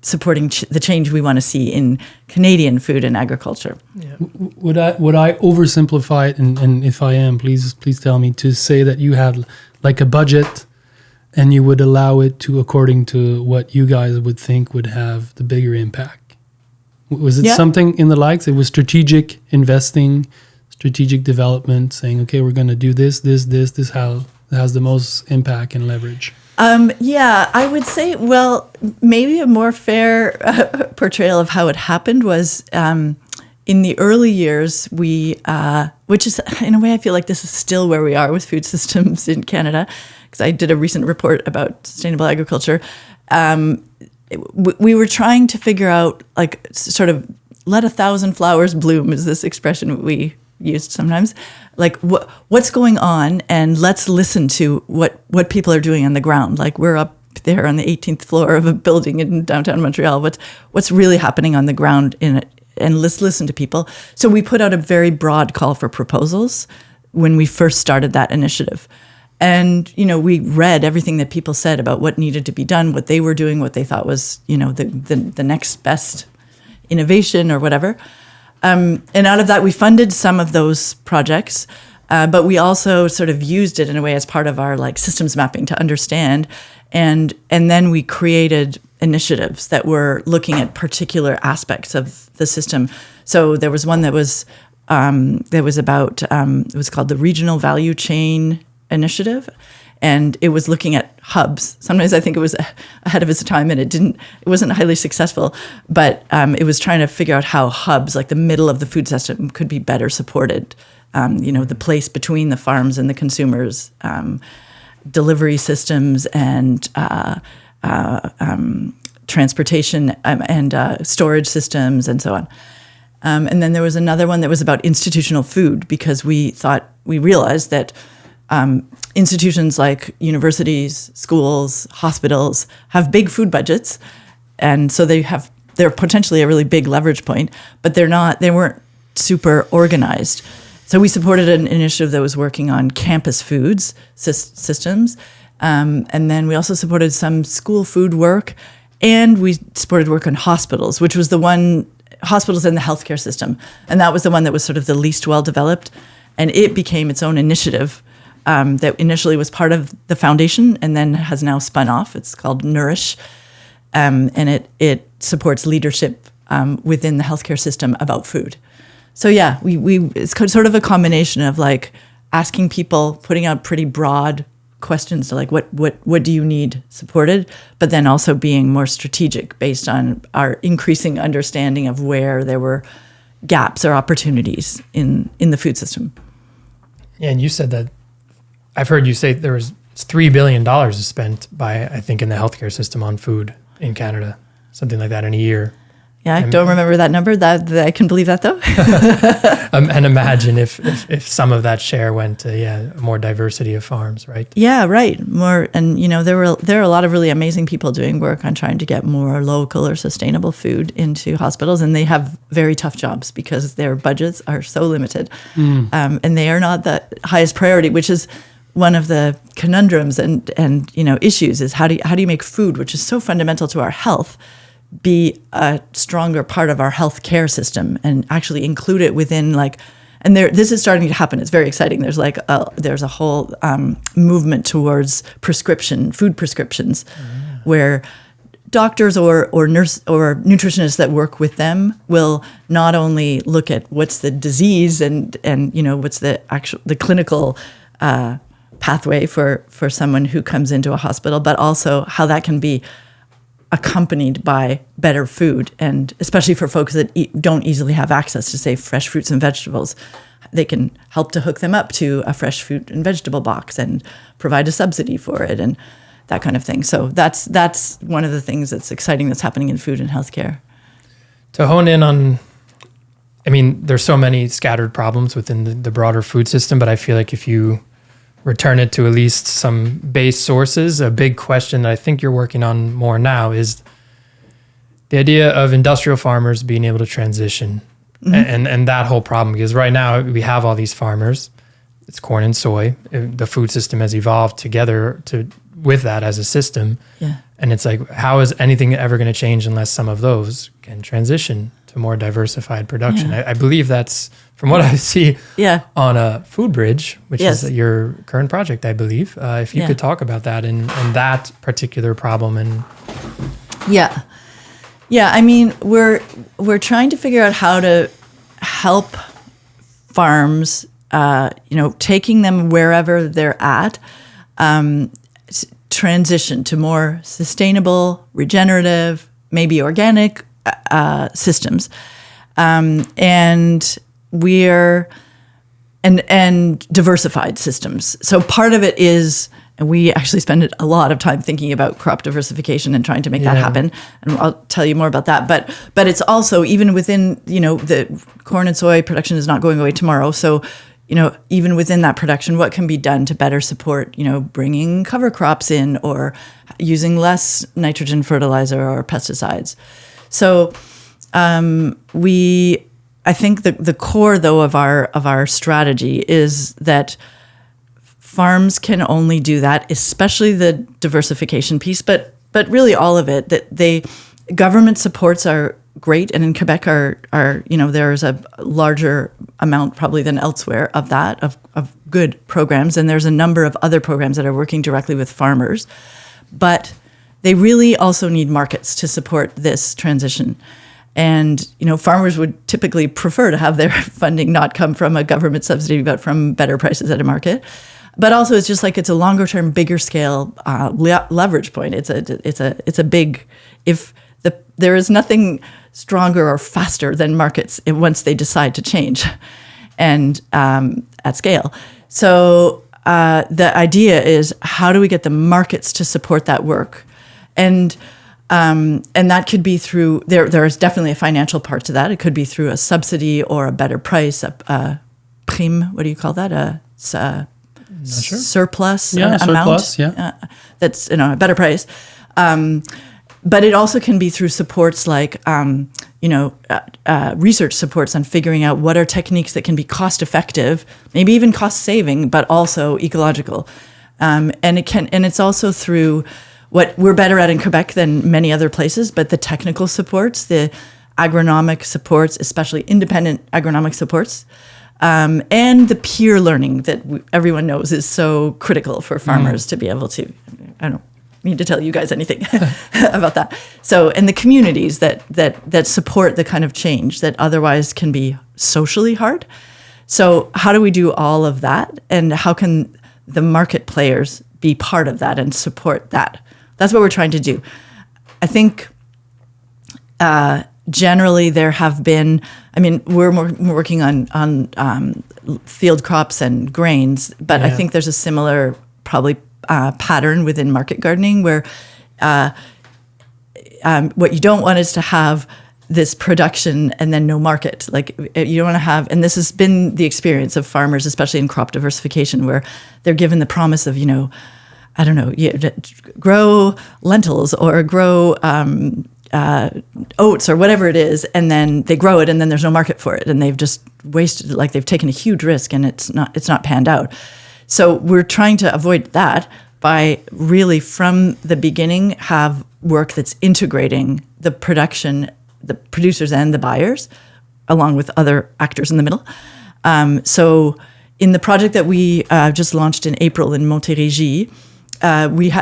supporting the change we want to see in Canadian food and agriculture. Yeah. Would I oversimplify it? And if I am, please tell me, to say that you had like a budget, and you would allow it to according to what you guys would think would have the bigger impact. Was it something in the likes? It was strategic investing, strategic development, saying, okay, we're going to do this how has the most impact and leverage. I would say, well, maybe a more fair portrayal of how it happened was in the early years, we, which is, in a way, I feel like this is still where we are with food systems in Canada, because I did a recent report about sustainable agriculture. We were trying to figure out, like, sort of, let 1,000 flowers bloom is this expression we used sometimes. Like, what's going on, and let's listen to what people are doing on the ground. Like, we're up there on the 18th floor of a building in downtown Montreal. What's really happening on the ground in it? And let's listen to people. So we put out a very broad call for proposals when we first started that initiative. And, we read everything that people said about what needed to be done, what they were doing, what they thought was, the next best innovation or whatever. And out of that, we funded some of those projects, but we also sort of used it in a way as part of our like systems mapping to understand. And then we created initiatives that were looking at particular aspects of the system. So there was one that was about it was called the Regional Value Chain Initiative, and it was looking at hubs. Sometimes I think it was ahead of its time, and it wasn't highly successful, but it was trying to figure out how hubs, like the middle of the food system, could be better supported. The place between the farms and the consumers, delivery systems, and transportation and storage systems, and so on. And then there was another one that was about institutional food, because we realized that institutions like universities, schools, hospitals have big food budgets, and so they're potentially a really big leverage point, but they weren't super organized. So we supported an initiative that was working on campus foods systems, and then we also supported some school food work, and we supported work on hospitals, which was hospitals in the healthcare system, and that was the one that was sort of the least well developed, and it became its own initiative. That initially was part of the foundation and then has now spun off. It's called Nourish, and it supports leadership within the healthcare system about food. So yeah, it's sort of a combination of like asking people, putting out pretty broad questions to like what do you need supported, but then also being more strategic based on our increasing understanding of where there were gaps or opportunities in the food system. Yeah, and you said that. I've heard you say there was $3 billion spent I think, in the healthcare system on food in Canada, something like that in a year. Yeah, I don't remember that number. That I can believe that, though. And imagine if some of that share went to more diversity of farms, right? Yeah, right. More, and there are a lot of really amazing people doing work on trying to get more local or sustainable food into hospitals, and they have very tough jobs because their budgets are so limited, and they are not the highest priority, which is one of the conundrums and issues is how do you make food, which is so fundamental to our health, be a stronger part of our health care system and actually include it within this is starting to happen. It's very exciting. There's a whole movement towards food prescriptions, where doctors or nurse or nutritionists that work with them will not only look at what's the disease and what's the clinical pathway for someone who comes into a hospital, but also how that can be accompanied by better food, and especially for folks that don't easily have access to, say, fresh fruits and vegetables. They can help to hook them up to a fresh fruit and vegetable box and provide a subsidy for it and that kind of thing. So that's one of the things that's exciting that's happening in food and healthcare. To hone in on, there's so many scattered problems within the broader food system, but I feel like if you return it to at least some base sources, a big question that I think you're working on more now is the idea of industrial farmers being able to transition and that whole problem. Because right now we have all these farmers, it's corn and soy. The food system has evolved together with that as a system. Yeah. And it's like, how is anything ever going to change unless some of those can transition to more diversified production? Yeah. I believe that's, from what I see on Foodbridge, which Yes. is your current project, I believe. If you could talk about that and that particular problem. And Yeah. We're trying to figure out how to help farms, taking them wherever they're at, transition to more sustainable, regenerative, maybe organic systems, and diversified systems. So part of it is, and we actually spend a lot of time thinking about crop diversification and trying to make that happen. And I'll tell you more about that. But it's also, even within, the corn and soy production is not going away tomorrow. So, even within that production, what can be done to better support, bringing cover crops in or using less nitrogen fertilizer or pesticides. So I think the core, though, of our strategy is that farms can only do that, especially the diversification piece, but really all of it. That government supports are great, and in Quebec are there's a larger amount probably than elsewhere of that of good programs, and there's a number of other programs that are working directly with farmers, but they really also need markets to support this transition. And, farmers would typically prefer to have their funding not come from a government subsidy, but from better prices at a market. But also, it's just it's a longer term, bigger scale leverage point. It's a big, there is nothing stronger or faster than markets once they decide to change, and at scale. So the idea is, how do we get the markets to support that work, and that could be through there is definitely a financial part to that. It could be through a subsidy or a better price, a prime. What do you call that? Not sure. Surplus surplus, amount. That's a better price. But it also can be through supports like research supports on figuring out what are techniques that can be cost effective, maybe even cost saving, but also ecological. And it's also through what we're better at in Quebec than many other places, but the technical supports, the agronomic supports, especially independent agronomic supports, and the peer learning that everyone knows is so critical for farmers to be able to. I don't need to tell you guys anything about that. So, and the communities that support the kind of change that otherwise can be socially hard. So how do we do all of that? And how can the market players be part of that and support that? That's what we're trying to do. I think generally there have been, we're working on field crops and grains, but I think there's a similar probably pattern within market gardening where what you don't want is to have this production and then no market. Like, you don't want to have, and this has been the experience of farmers, especially in crop diversification, where they're given the promise of, grow lentils or grow oats or whatever it is, and then they grow it and then there's no market for it, and they've just wasted, they've taken a huge risk and it's not panned out. So we're trying to avoid that by really from the beginning have work that's integrating the production, the producers and the buyers, along with other actors in the middle. So in the project that we just launched in April in Montérégie,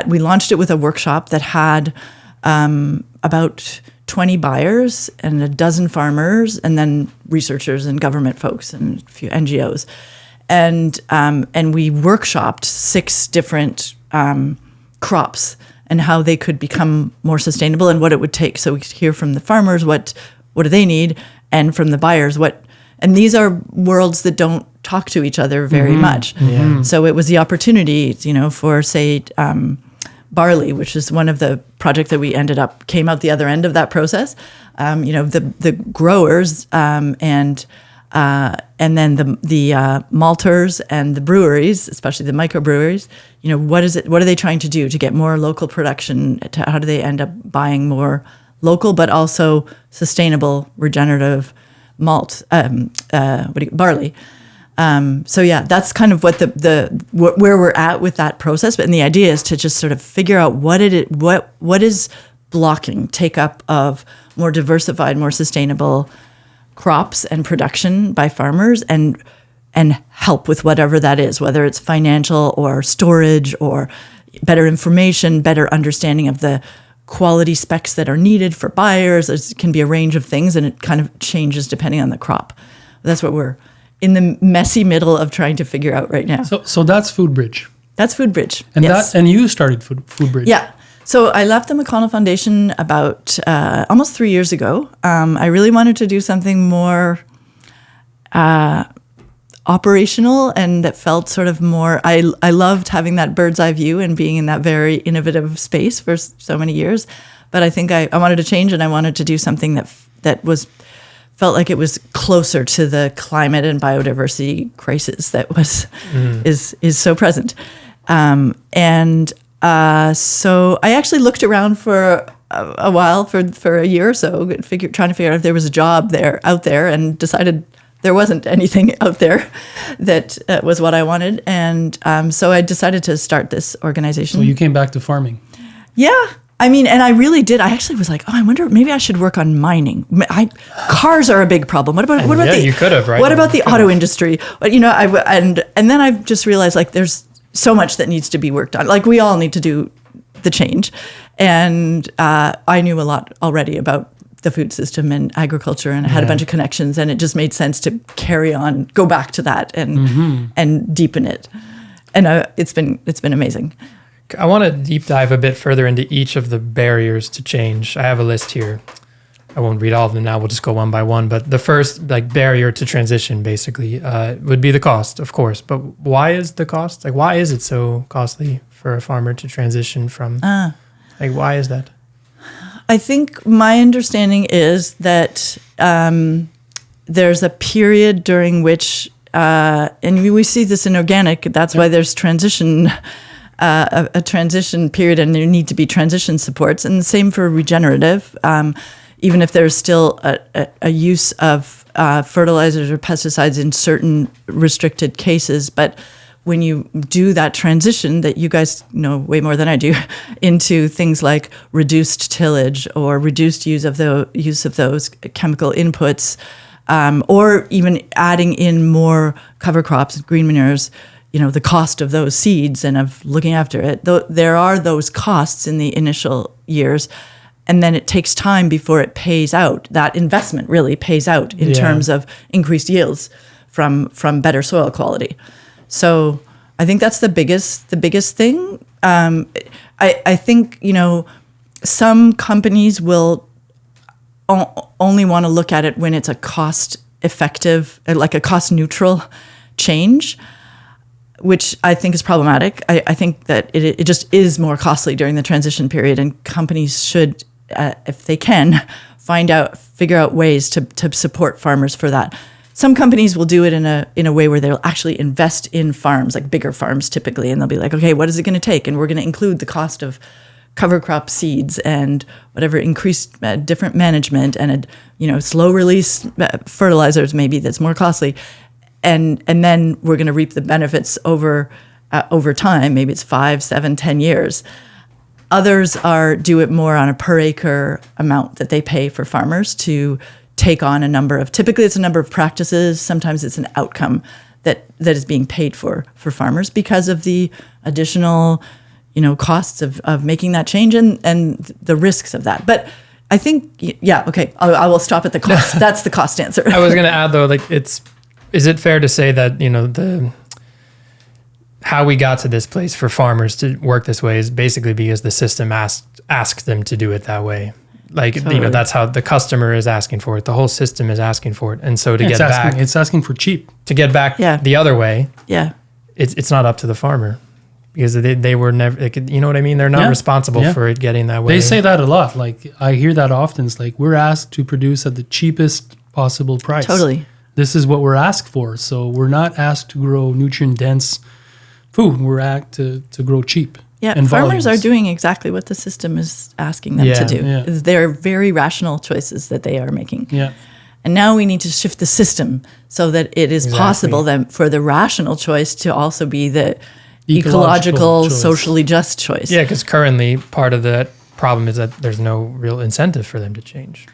we launched it with a workshop that had about 20 buyers and a dozen farmers, and then researchers and government folks and a few NGOs, and we workshopped 6 different crops and how they could become more sustainable and what it would take. So we could hear from the farmers what do they need, and from the buyers and these are worlds that don't talk to each other very much. Yeah. So it was the opportunity, for say barley, which is one of the projects that we came out the other end of that process. The growers and then the malters and the breweries, especially the microbreweries. What are they trying to do to get more local production? How do they end up buying more local but also sustainable regenerative malt, barley? So yeah, that's kind of what where we're at with that process. And the idea is to just sort of figure out what is blocking take up of more diversified, more sustainable crops and production by farmers, and help with whatever that is, whether it's financial or storage or better information, better understanding of the quality specs that are needed for buyers. It can be a range of things, and it kind of changes depending on the crop. That's what we're in the messy middle of trying to figure out right now. So that's Foodbridge. That's Foodbridge. And yes. and you started Foodbridge. Yeah. So I left the McConnell Foundation about almost 3 years ago. I really wanted to do something more operational and that felt sort of more, I loved having that bird's eye view and being in that very innovative space for so many years. But I think I wanted to change, and I wanted to do something that felt like it was closer to the climate and biodiversity crisis that is so present. So I actually looked around for a while, for a year or so, trying to figure out if there was a job out there, and decided there wasn't anything out there that was what I wanted. And so I decided to start this organization. So you came back to farming. Yeah. I mean, and I really did. I actually was like, I wonder, maybe I should work on mining. Cars are a big problem. What about you could have, right? What about the auto industry? And then I just realized, like, there's so much that needs to be worked on. Like, we all need to do the change. And I knew a lot already about the food system and agriculture, and I had a bunch of connections, and it just made sense to carry on, go back to that and deepen it. And it's been amazing. I want to deep dive a bit further into each of the barriers to change. I have a list here. I won't read all of them now. We'll just go one by one. But the first, barrier to transition, basically, would be the cost, of course. But why is the cost? Why is it so costly for a farmer to transition from? Why is that? I think my understanding is that there's a period during which, and we see this in organic. That's why there's transition. A transition period, and there need to be transition supports, and the same for regenerative. Even if there's still a use of fertilizers or pesticides in certain restricted cases, but when you do that transition, that you guys know way more than I do, into things like reduced tillage or reduced use of those chemical inputs, or even adding in more cover crops, green manures. The cost of those seeds and of looking after it, there are those costs in the initial years, and then it takes time before it pays out. That investment really pays out in terms of increased yields from better soil quality. So I think that's the biggest thing. I think, some companies will only want to look at it when it's a cost effective, like a cost neutral change, which I think is problematic. I think that it just is more costly during the transition period, and companies should, if they can, figure out ways to support farmers for that. Some companies will do it in a way where they'll actually invest in farms, like bigger farms typically, and they'll be like, okay, what is it going to take? And we're going to include the cost of cover crop seeds and whatever increased different management and slow release fertilizers maybe that's more costly. And then we're going to reap the benefits over over time. Maybe it's 5, 7, 10 years. Others do it more on a per acre amount that they pay for farmers to take on typically it's a number of practices. Sometimes it's an outcome that is being paid for farmers because of the additional, costs of making that change and the risks of that. But I think, okay, I will stop at the cost. That's the cost answer. I was going to add though, is it fair to say that, how we got to this place for farmers to work this way is basically because the system asked them to do it that way. Totally. That's how the customer is asking for it. The whole system is asking for it. And so it's asking for cheap. To get back the other way, it's not up to the farmer because they were never, you know what I mean? They're not responsible for it getting that way. They say that a lot. I hear that often. It's we're asked to produce at the cheapest possible price. Totally. This is what we're asked for. So we're not asked to grow nutrient-dense food. We're asked to grow cheap. Yeah, farmers are doing exactly what the system is asking them to do. Yeah. They're very rational choices that they are making. Yeah. And now we need to shift the system so that it is possible then for the rational choice to also be the ecological socially just choice. Yeah, because currently part of the problem is that there's no real incentive for them to change.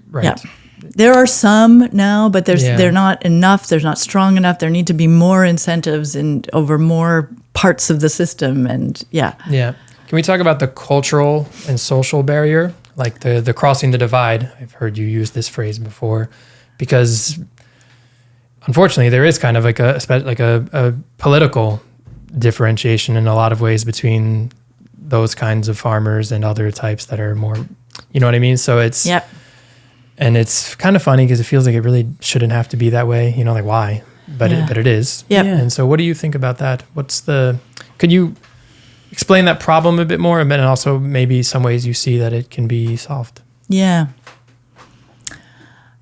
Right. Yeah. There are some now, but they're not enough. They're not strong enough. There need to be more incentives over more parts of the system. And Yeah. Can we talk about the cultural and social barrier? Like the crossing the divide. I've heard you use this phrase before because unfortunately there is kind of like a political differentiation in a lot of ways between those kinds of farmers and other types that are more, you know what I mean? So it's... Yep. And it's kind of funny because it feels like it really shouldn't have to be that way. Why? But it is. Yep. And so what do you think about that? Could you explain that problem a bit more? And then also maybe some ways you see that it can be solved. Yeah.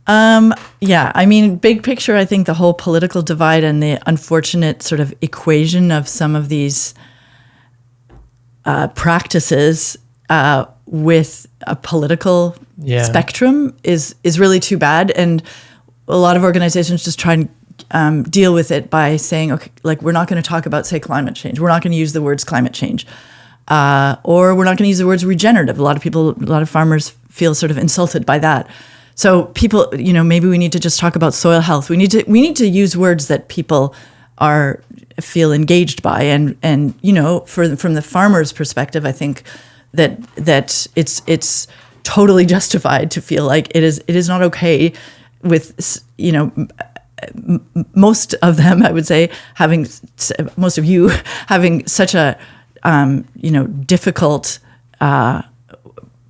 Big picture, I think the whole political divide and the unfortunate sort of equation of some of these practices with a political spectrum is really too bad. And a lot of organizations just try and deal with it by saying, okay, we're not going to talk about, say, climate change. We're not going to use the words climate change. Or we're not going to use the words regenerative. A lot of farmers feel sort of insulted by that. So people, maybe we need to just talk about soil health. We need to use words that people feel engaged by. And from the farmer's perspective, I think that it's totally justified to feel like it is not okay with most of them, I would say, most of you having such a difficult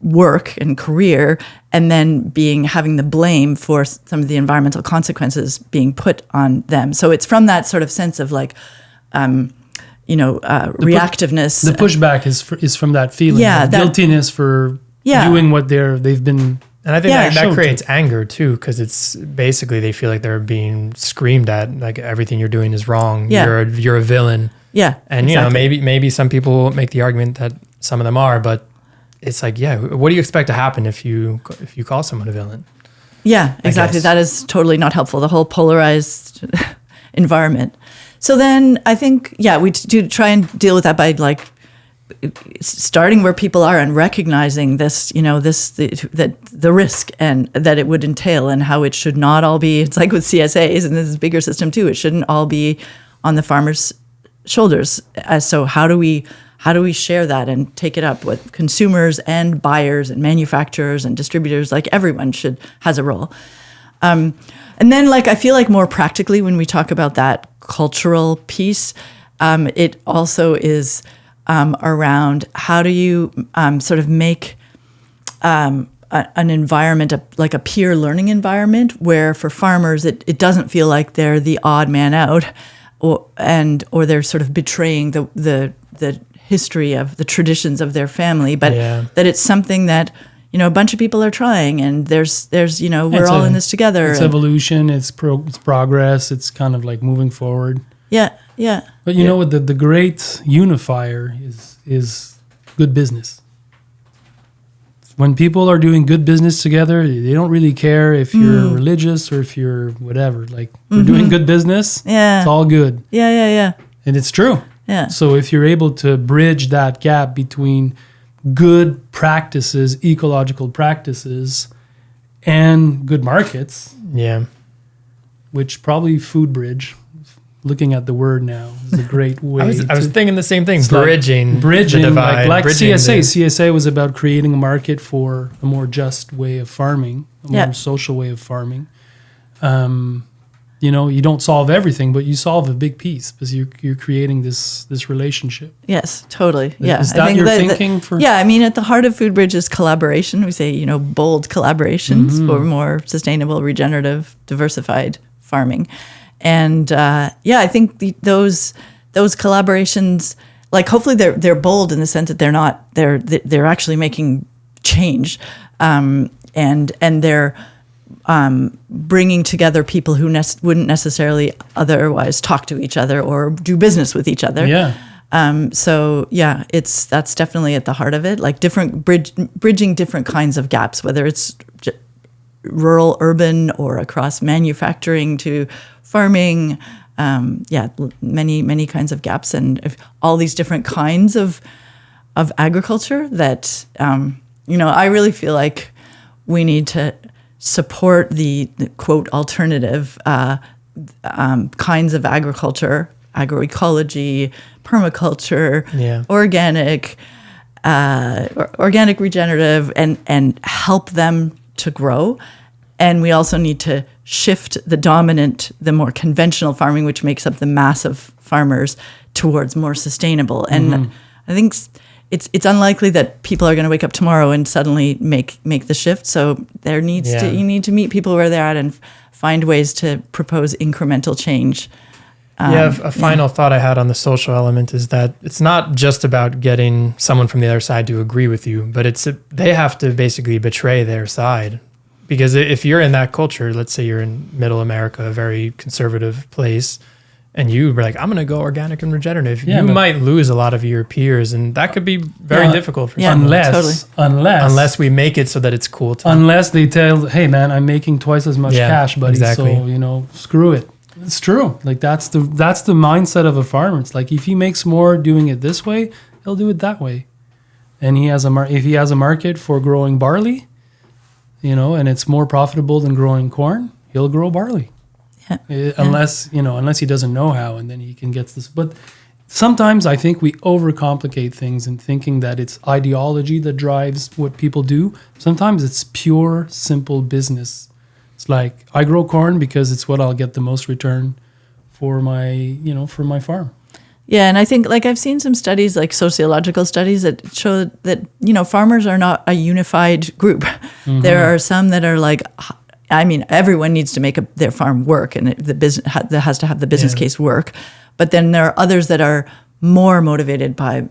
work and career, and then having the blame for some of the environmental consequences being put on them. So it's from that sort of sense of reactiveness. The pushback is from that feeling of guiltiness for doing what they've been. And I think that creates anger too, because it's basically they feel like they're being screamed at, like everything you're doing is wrong. Yeah. You're a villain. Yeah. And maybe some people make the argument that some of them are, but it's like, what do you expect to happen if you call someone a villain? Yeah, exactly. That is totally not helpful. The whole polarized environment. So then I think, we do try and deal with that by starting where people are and recognizing this, the risk and that it would entail and how it should not all be, it's like with CSAs and this is a bigger system too, it shouldn't all be on the farmer's shoulders. So how do we share that and take it up with consumers and buyers and manufacturers and distributors? Everyone has a role. And then I feel like more practically when we talk about that cultural piece, it also is around how do you sort of make an environment, like a peer learning environment where for farmers it doesn't feel like they're the odd man out or they're sort of betraying the history of the traditions of their family, but that it's something that a bunch of people are trying, and there's we're all in this together. It's evolution, it's progress, it's kind of like moving forward. Yeah. But you know what? The great unifier is good business. When people are doing good business together, they don't really care if you're religious or if you're whatever. We're doing good business. Yeah. It's all good. Yeah. And it's true. Yeah. So if you're able to bridge that gap between good practices, ecological practices, and good markets, Yeah. which probably Foodbridge, looking at the word now, is a great way. I was thinking the same thing. It's Bridging the divide. like bridging CSA. the- CSA was about creating a market for a more just way of farming, a Yeah. more social way of farming. You don't solve everything, but you solve a big piece because you're creating this relationship. Yes, totally. Yeah. Is that your thinking for? Yeah, I mean, at the heart of Foodbridge is collaboration. We say, bold collaborations for more sustainable, regenerative, diversified farming. And I think those collaborations, like, hopefully they're bold in the sense that they're actually making change, and they're bringing together people who wouldn't necessarily otherwise talk to each other or do business with each other. Yeah. That's definitely at the heart of it. Like bridging different kinds of gaps, whether it's rural, urban, or across manufacturing to farming. Many kinds of gaps, and all these different kinds of agriculture that I really feel like we need to support the quote alternative kinds of agriculture, agroecology, permaculture, organic regenerative, and help them to grow. And we also need to shift the more conventional farming, which makes up the mass of farmers, towards more sustainable. And I think it's unlikely that people are going to wake up tomorrow and suddenly make the shift. So you need to meet people where they're at and find ways to propose incremental change. A final thought I had on the social element is that it's not just about getting someone from the other side to agree with you, but they have to basically betray their side. Because if you're in that culture, let's say you're in Middle America, a very conservative place, and you're like, I'm going to go organic and regenerative, you might lose a lot of your peers, and that could be very difficult for someone. Unless we make it so that it's cool. Unless they tell, hey man, I'm making twice as much cash, buddy. Exactly. So screw it. It's true. Like that's the mindset of a farmer. It's like if he makes more doing it this way, he'll do it that way. And if he has a market for growing barley, and it's more profitable than growing corn, he'll grow barley. Unless he doesn't know how, and then he can get this. But sometimes I think we overcomplicate things in thinking that it's ideology that drives what people do. Sometimes it's pure, simple business. It's like, I grow corn because it's what I'll get the most return for my farm. Yeah, and I think I've seen some studies, like sociological studies, that show that farmers are not a unified group. Mm-hmm. There are some that are like, everyone needs to make their farm work, and the business that has to have the business case work. But then there are others that are more motivated by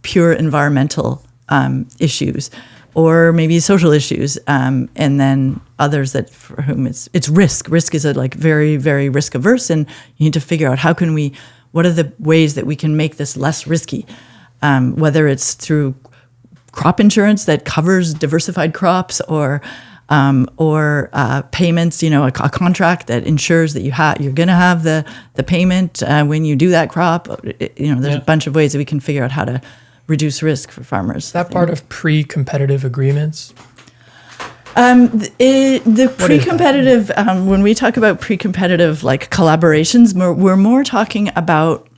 pure environmental issues, or maybe social issues, and then others that for whom it's risk. Risk is very, very risk averse, and you need to figure out what are the ways that we can make this less risky, whether it's through crop insurance that covers diversified crops, or payments, a contract that ensures that you're going to have the payment when you do that crop. There's a bunch of ways that we can figure out how to reduce risk for farmers. Is that part of pre-competitive agreements? The pre-competitive, when we talk about pre-competitive collaborations, we're more talking about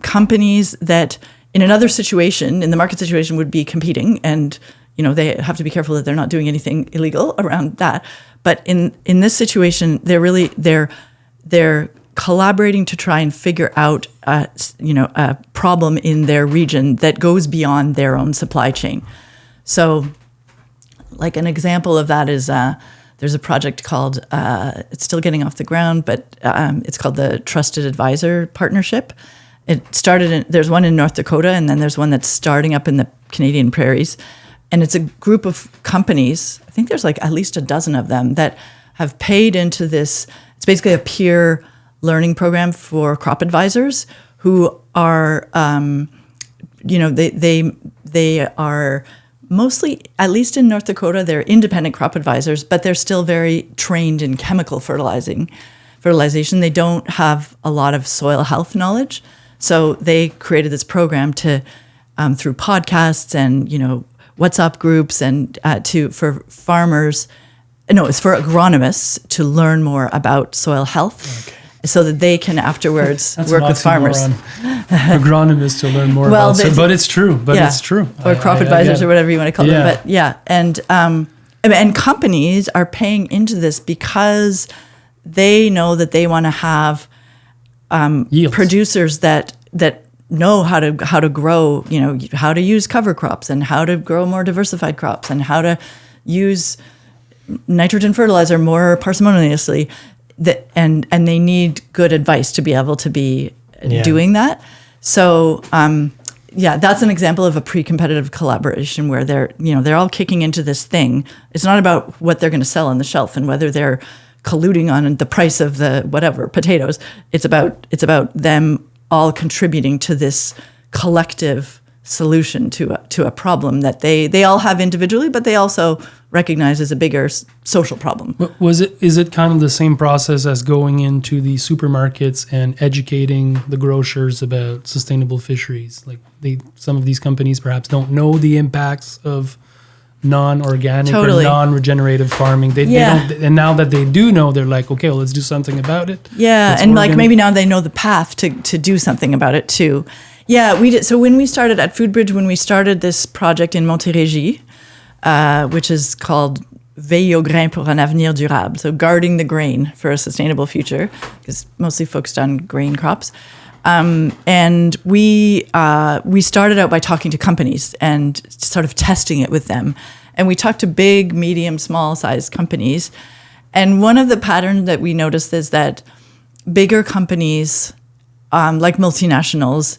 companies that in another situation, in the market situation, would be competing, and they have to be careful that they're not doing anything illegal around that. But in this situation, they're collaborating to try and figure out a problem in their region that goes beyond their own supply chain. So, like an example of that is there's a project called, it's still getting off the ground, but it's called the Trusted Advisor Partnership. It started there's one in North Dakota, and then there's one that's starting up in the Canadian prairies. And it's a group of companies, I think there's at least a dozen of them, that have paid into this. It's basically a peer learning program for crop advisors who are, they are mostly, at least in North Dakota, they're independent crop advisors, but they're still very trained in chemical fertilization. They don't have a lot of soil health knowledge. So they created this program to, through podcasts and, WhatsApp groups and for farmers. No, it's for agronomists to learn more about soil health. Okay. So that they can afterwards work with farmers. Agronomists to learn more about it. But it's true. It's true. Or crop advisors or whatever you want to call them. But yeah. And companies are paying into this because they know that they want to have producers that know how to grow, how to use cover crops and how to grow more diversified crops and how to use nitrogen fertilizer more parsimoniously. And they need good advice to be able to be doing that. So that's an example of a pre-competitive collaboration where they're all kicking into this thing. It's not about what they're going to sell on the shelf and whether they're colluding on the price of the whatever potatoes. It's about them all contributing to this collective solution to a problem that they all have individually, but they also recognize as a bigger social problem. Is it kind of the same process as going into the supermarkets and educating the grocers about sustainable fisheries? Like some of these companies perhaps don't know the impacts of non-organic or non-regenerative farming. They don't, and now that they do know, they're like, okay, well, let's do something about it. Yeah, and maybe now they know the path to do something about it too. Yeah, we did. So when we started at Foodbridge, when we started this project in Montérégie, which is called Veille au grain pour un avenir durable, so guarding the grain for a sustainable future, because mostly focused on grain crops. And we started out by talking to companies and sort of testing it with them. And we talked to big, medium, small-sized companies. And one of the patterns that we noticed is that bigger companies, like multinationals,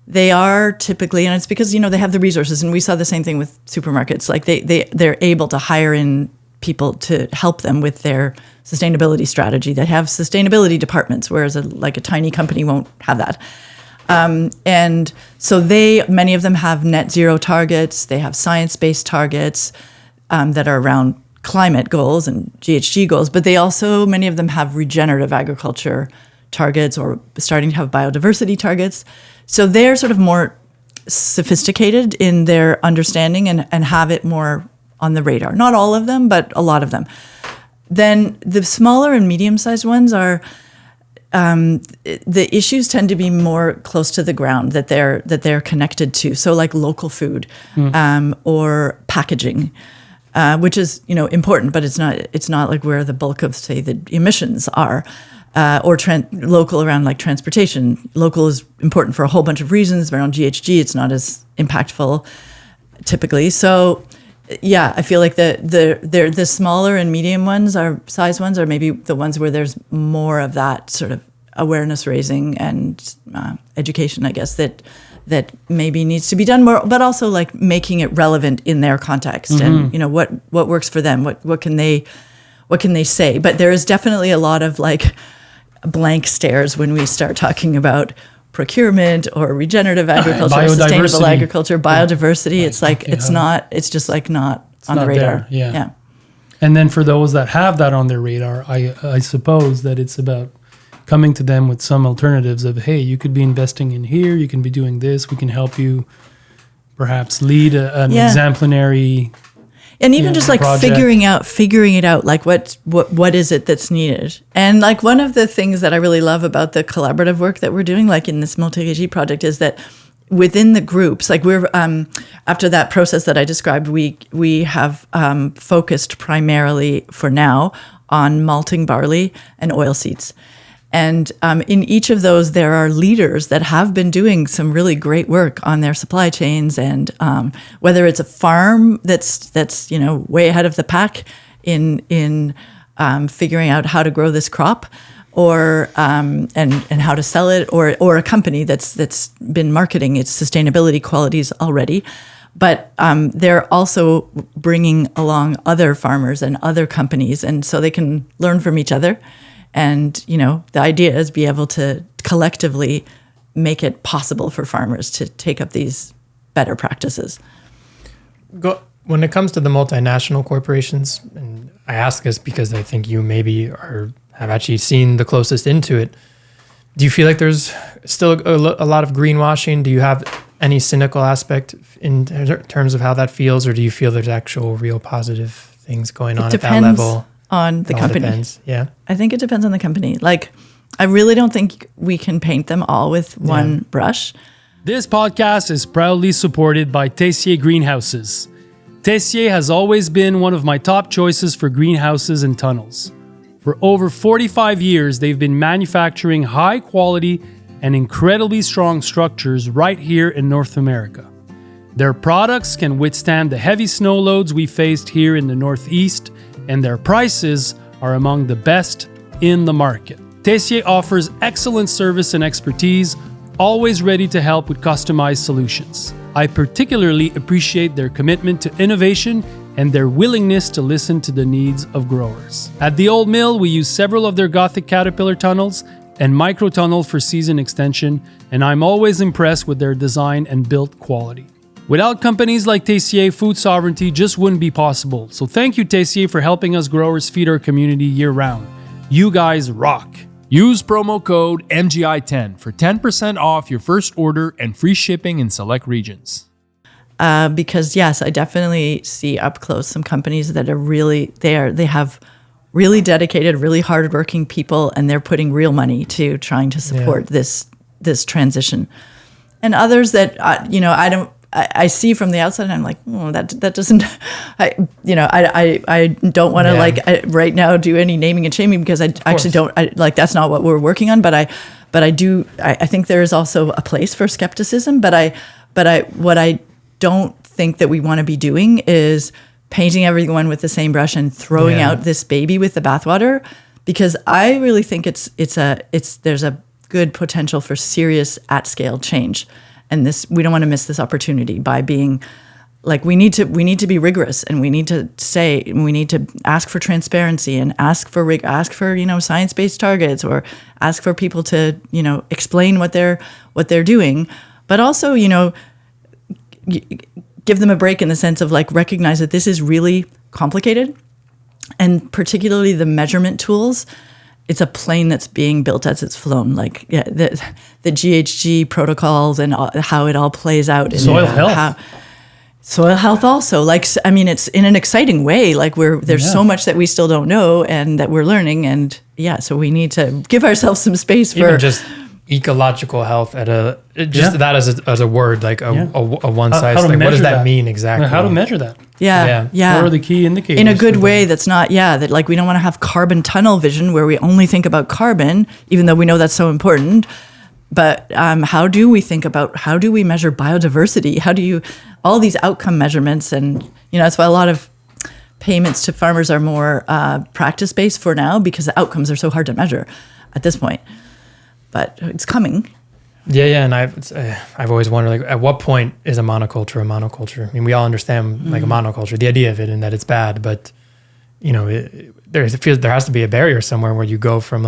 they are typically, and it's because, they have the resources, and we saw the same thing with supermarkets. Like they're able to hire in people to help them with their sustainability strategy. They have sustainability departments, whereas a tiny company won't have that. And so many of them have net zero targets. They have science-based targets that are around climate goals and GHG goals, but many of them have regenerative agriculture targets or starting to have biodiversity targets. So they're sort of more sophisticated in their understanding and have it more on the radar. Not all of them, but a lot of them. Then the smaller and medium-sized ones are, the issues tend to be more close to the ground that they're connected to. So like local food or packaging, which is important, but it's not like where the bulk of, say, the emissions are. Or local around like transportation. Local is important for a whole bunch of reasons. Around GHG, it's not as impactful typically. So, yeah, I feel like the smaller and medium size ones are maybe the ones where there's more of that sort of awareness raising and education, I guess, that maybe needs to be done more, but also like making it relevant in their context and what works for them. What can they say? But there is definitely a lot of like blank stares when we start talking about procurement or regenerative agriculture, sustainable agriculture, biodiversity. It's just like not on the radar. Yeah. And then for those that have that on their radar, I suppose that it's about coming to them with some alternatives of, hey, you could be investing in here, you can be doing this, we can help you perhaps lead an exemplary. And even just like project. figuring it out, like what is it that's needed? And like one of the things that I really love about the collaborative work that we're doing, like in this Montérégie project, is that within the groups, like we're after that process that I described, we have focused primarily for now on malting barley and oilseeds. And in each of those, there are leaders that have been doing some really great work on their supply chains, and whether it's a farm that's way ahead of the pack in figuring out how to grow this crop, or and how to sell it, or a company that's been marketing its sustainability qualities already. But they're also bringing along other farmers and other companies, and so they can learn from each other. And, the idea is be able to collectively make it possible for farmers to take up these better practices. When it comes to the multinational corporations, and I ask this because I think you maybe have actually seen the closest into it, Do you feel like there's still a lot of greenwashing? Do you have any cynical aspect in terms of how that feels, or do you feel there's actual real positive things going on at that level? On the company. Depends. Yeah. I think it depends on the company. Like, I really don't think we can paint them all with one brush. This podcast is proudly supported by Tessier Greenhouses. Tessier has always been one of my top choices for greenhouses and tunnels. For over 45 years, they've been manufacturing high quality and incredibly strong structures right here in North America. Their products can withstand the heavy snow loads we faced here in the Northeast, and their prices are among the best in the market. Tessier offers excellent service and expertise, always ready to help with customized solutions. I particularly appreciate their commitment to innovation and their willingness to listen to the needs of growers. At the Old Mill, we use several of their Gothic Caterpillar tunnels and micro tunnel for season extension, and I'm always impressed with their design and build quality. Without companies like Tessier, food sovereignty just wouldn't be possible. So thank you, Tessier, for helping us growers feed our community year-round. You guys rock. Use promo code MGI10 for 10% off your first order and free shipping in select regions. Because yes, I definitely see up close some companies that are really they have really dedicated, really hardworking people, and they're putting real money to trying to support this transition. And others that I see from the outside, and I'm like, that doesn't. I don't want to right now do any naming and shaming, because I actually don't. That's not what we're working on. But I do. I think there is also a place for skepticism. But what I don't think that we want to be doing is painting everyone with the same brush and throwing out this baby with the bathwater, because I really think there's a good potential for serious at scale change. And we don't want to miss this opportunity by being like, we need to be rigorous, and we need to ask for transparency, and ask for science-based targets, or ask for people to explain what they're doing, but also give them a break in the sense of recognize that this is really complicated, and particularly the measurement tools. It's a plane that's being built as it's flown. The GHG protocols and how it all plays out. Soil health. Soil health also. It's in an exciting way. There's so much that we still don't know and that we're learning. And so we need to give ourselves some space for even just ecological health that as a word, a one size. What does that mean exactly? How to measure that? Yeah. What are the key indicators? In a good way that's not, that we don't want to have carbon tunnel vision where we only think about carbon, even though we know that's so important. But how do we measure biodiversity? All these outcome measurements, and that's why a lot of payments to farmers are more practice-based for now, because the outcomes are so hard to measure at this point. But it's coming. Yeah, and I've always wondered, at what point is a monoculture a monoculture? I mean, we all understand a monoculture, the idea of it, and that it's bad, but there has to be a barrier somewhere where you go from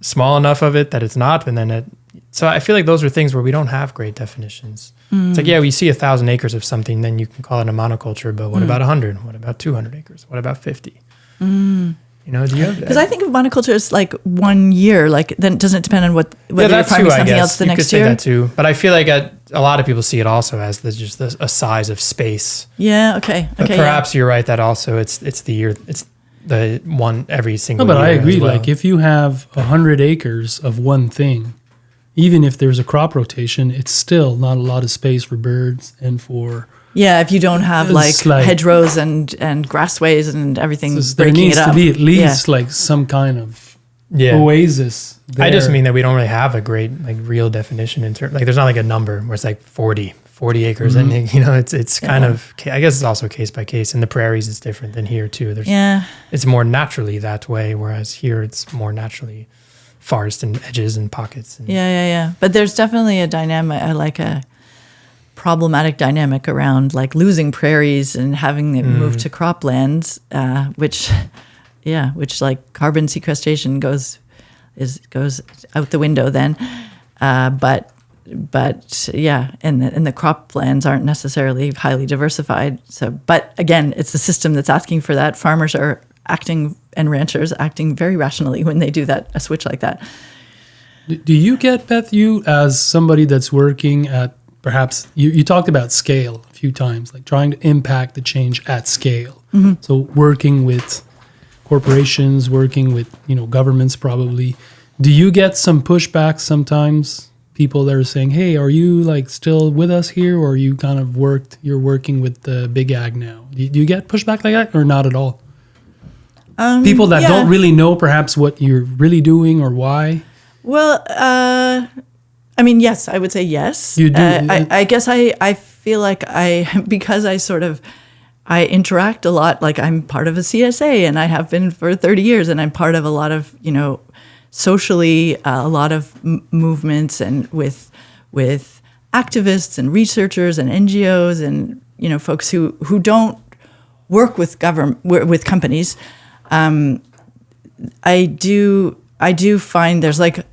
small enough of it that it's not, and then so I feel like those are things where we don't have great definitions. It's we see 1,000 acres of something, then you can call it a monoculture, but what about 100? What about 200 acres? What about 50? Do you have? Because I think of monoculture as 1 year. Then doesn't it depend on whether you're farming something else the next year? You could say that too, but I feel like a lot of people see it also as just a size of space. Yeah. Okay. But perhaps you're right that also it's the year. It's the one every single. No, but year I agree. Well. If you have 100 acres of one thing, even if there's a crop rotation, it's still not a lot of space for birds and for. Yeah, if you don't have hedgerows and grassways and everything, there needs to be at least some kind of oasis there. I just mean that we don't really have a great real definition in terms there's not a number where it's 40 acres, and it's kind of, I guess it's also case by case. In the prairies, it's different than here too. It's more naturally that way, whereas here it's more naturally forest and edges and pockets. And But there's definitely a dynamic, a problematic dynamic around losing prairies and having them move to croplands, which carbon sequestration goes out the window then. But and the croplands aren't necessarily highly diversified. So, but again, it's the system that's asking for that. Farmers are acting, and ranchers acting very rationally when they do that, a switch like that. Do you get, Beth, you as somebody that's working at perhaps, you talked about scale a few times, like trying to impact the change at scale. Mm-hmm. So working with corporations, working with, governments probably. Do you get some pushback sometimes? People that are saying, hey, are you like still with us here, or are you kind of you're working with the big ag now? Do you get pushback like that, or not at all? People that don't really know perhaps what you're really doing or why? Well, I mean, yes, I would say yes. You do. I guess I feel like because I interact a lot, like I'm part of a CSA and I have been for 30 years, and I'm part of a lot of, socially, a lot of movements and with activists and researchers and NGOs and, folks who don't work with with companies. I do find there's like,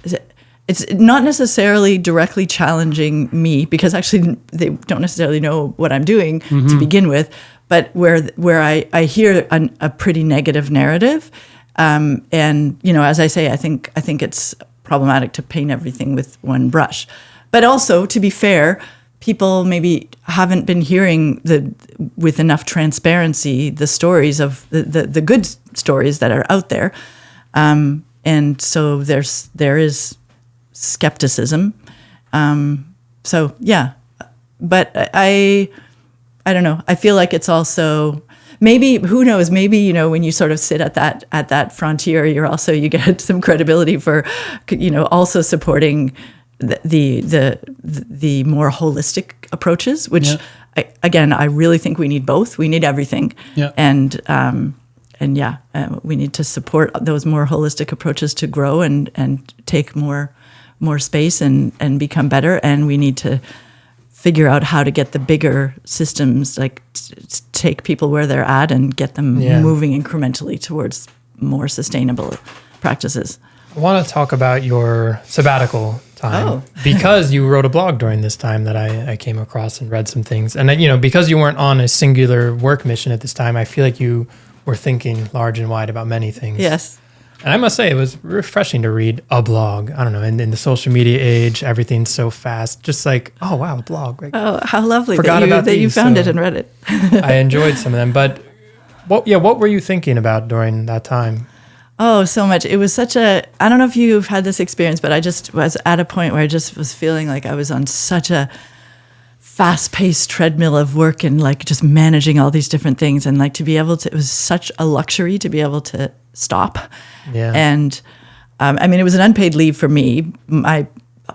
it's not necessarily directly challenging me, because actually they don't necessarily know what I'm doing to begin with, but where I hear a pretty negative narrative. And, as I say, I think it's problematic to paint everything with one brush. But also, to be fair, people maybe haven't been hearing with enough transparency the stories of the good stories that are out there. And so there is skepticism. So yeah, but I don't know. I feel like it's also maybe, who knows, maybe, when you sort of sit at that frontier, you get some credibility for, also supporting the more holistic approaches, which I really think we need both. We need everything. Yeah. And we need to support those more holistic approaches to grow and take more space and become better. And we need to figure out how to get the bigger systems, like take people where they're at and get them moving incrementally towards more sustainable practices. I want to talk about your sabbatical time because you wrote a blog during this time that I came across and read some things. And, because you weren't on a singular work mission at this time, I feel like you were thinking large and wide about many things. Yes. And I must say, it was refreshing to read a blog. I don't know, in the social media age, everything's so fast. Just like, oh, wow, a blog. Like, oh, how lovely that you found it and read it. I enjoyed some of them. But what were you thinking about during that time? Oh, so much. It was I don't know if you've had this experience, but I just was at a point where I just was feeling like I was on such a fast-paced treadmill of work and like just managing all these different things. And like to be able to, it was such a luxury to be able to stop. Yeah. And it was an unpaid leave for me. My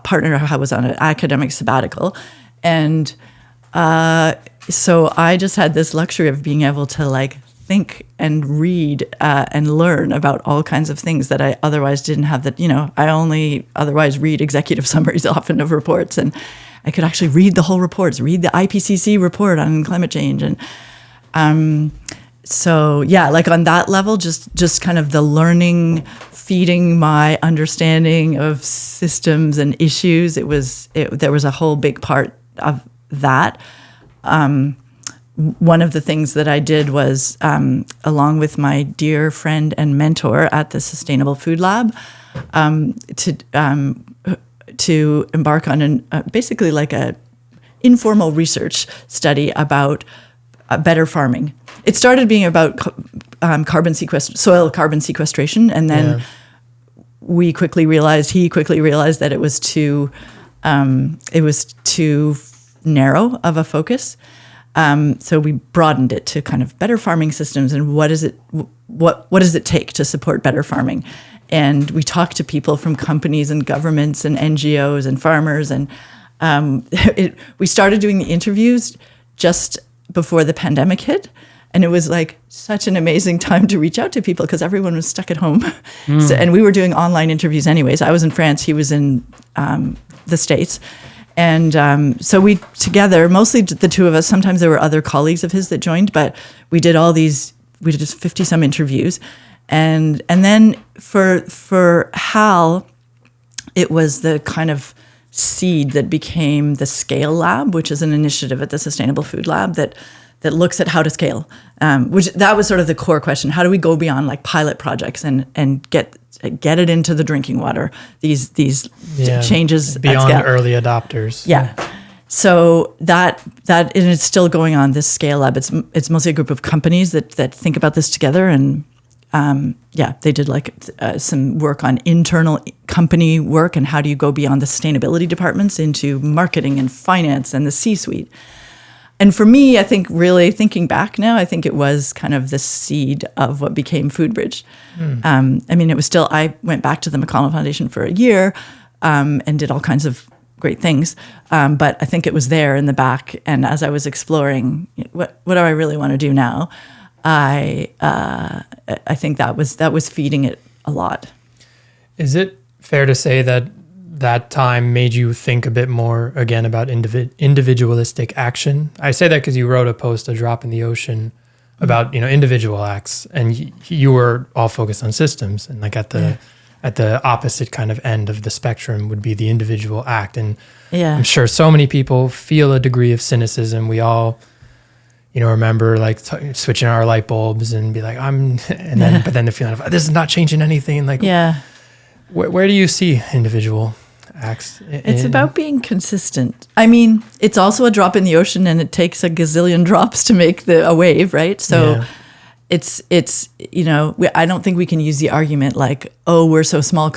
partner was on an academic sabbatical. And so I just had this luxury of being able to like think and read and learn about all kinds of things that I otherwise didn't have. I only otherwise read executive summaries often of reports, and I could actually read the whole reports, read the IPCC report on climate change. And so yeah, like on that level, just kind of the learning, feeding my understanding of systems and issues. There was a whole big part of that. One of the things that I did was, along with my dear friend and mentor at the Sustainable Food Lab, to embark on basically like a informal research study about better farming. It started being about soil carbon sequestration, and then he quickly realized that it was too narrow of a focus. So we broadened it to kind of better farming systems and what does it take to support better farming? And we talked to people from companies and governments and NGOs and farmers, and we started doing the interviews just before the pandemic hit. And it was like such an amazing time to reach out to people because everyone was stuck at home. And we were doing online interviews anyways. I was in France, he was in the States. And so we together, mostly the two of us, sometimes there were other colleagues of his that joined, but we did just 50 some interviews. And then for Hal, it was the kind of seed that became the Scale Lab, which is an initiative at the Sustainable Food Lab that that looks at how to scale, which that was sort of the core question. How do we go beyond like pilot projects and get it into the drinking water, these changes beyond at scale. early adopters. Yeah. So that and it's still going on, this Scale Lab. It's mostly a group of companies that think about this together. And they did like some work on internal company work and how do you go beyond the sustainability departments into marketing and finance and the C-suite. And for me, I think really thinking back now, I think it was kind of the seed of what became Foodbridge. I mean, it was still, I went back to the McConnell Foundation for a year and did all kinds of great things. But I think it was there in the back. And as I was exploring, what do I really want to do now? I think that was feeding it a lot. Is it fair to say that time made you think a bit more again about individualistic action? I say that because you wrote a post, A Drop in the Ocean, about individual acts, and you were all focused on systems, and like at the opposite kind of end of the spectrum would be the individual act. And I'm sure so many people feel a degree of cynicism. We all remember like switching our light bulbs and be like, but then the feeling of this is not changing anything. Like, where do you see individual acts? It's about being consistent. I mean, it's also a drop in the ocean, and it takes a gazillion drops to make a wave, right? So it's I don't think we can use the argument like, oh, we're so small,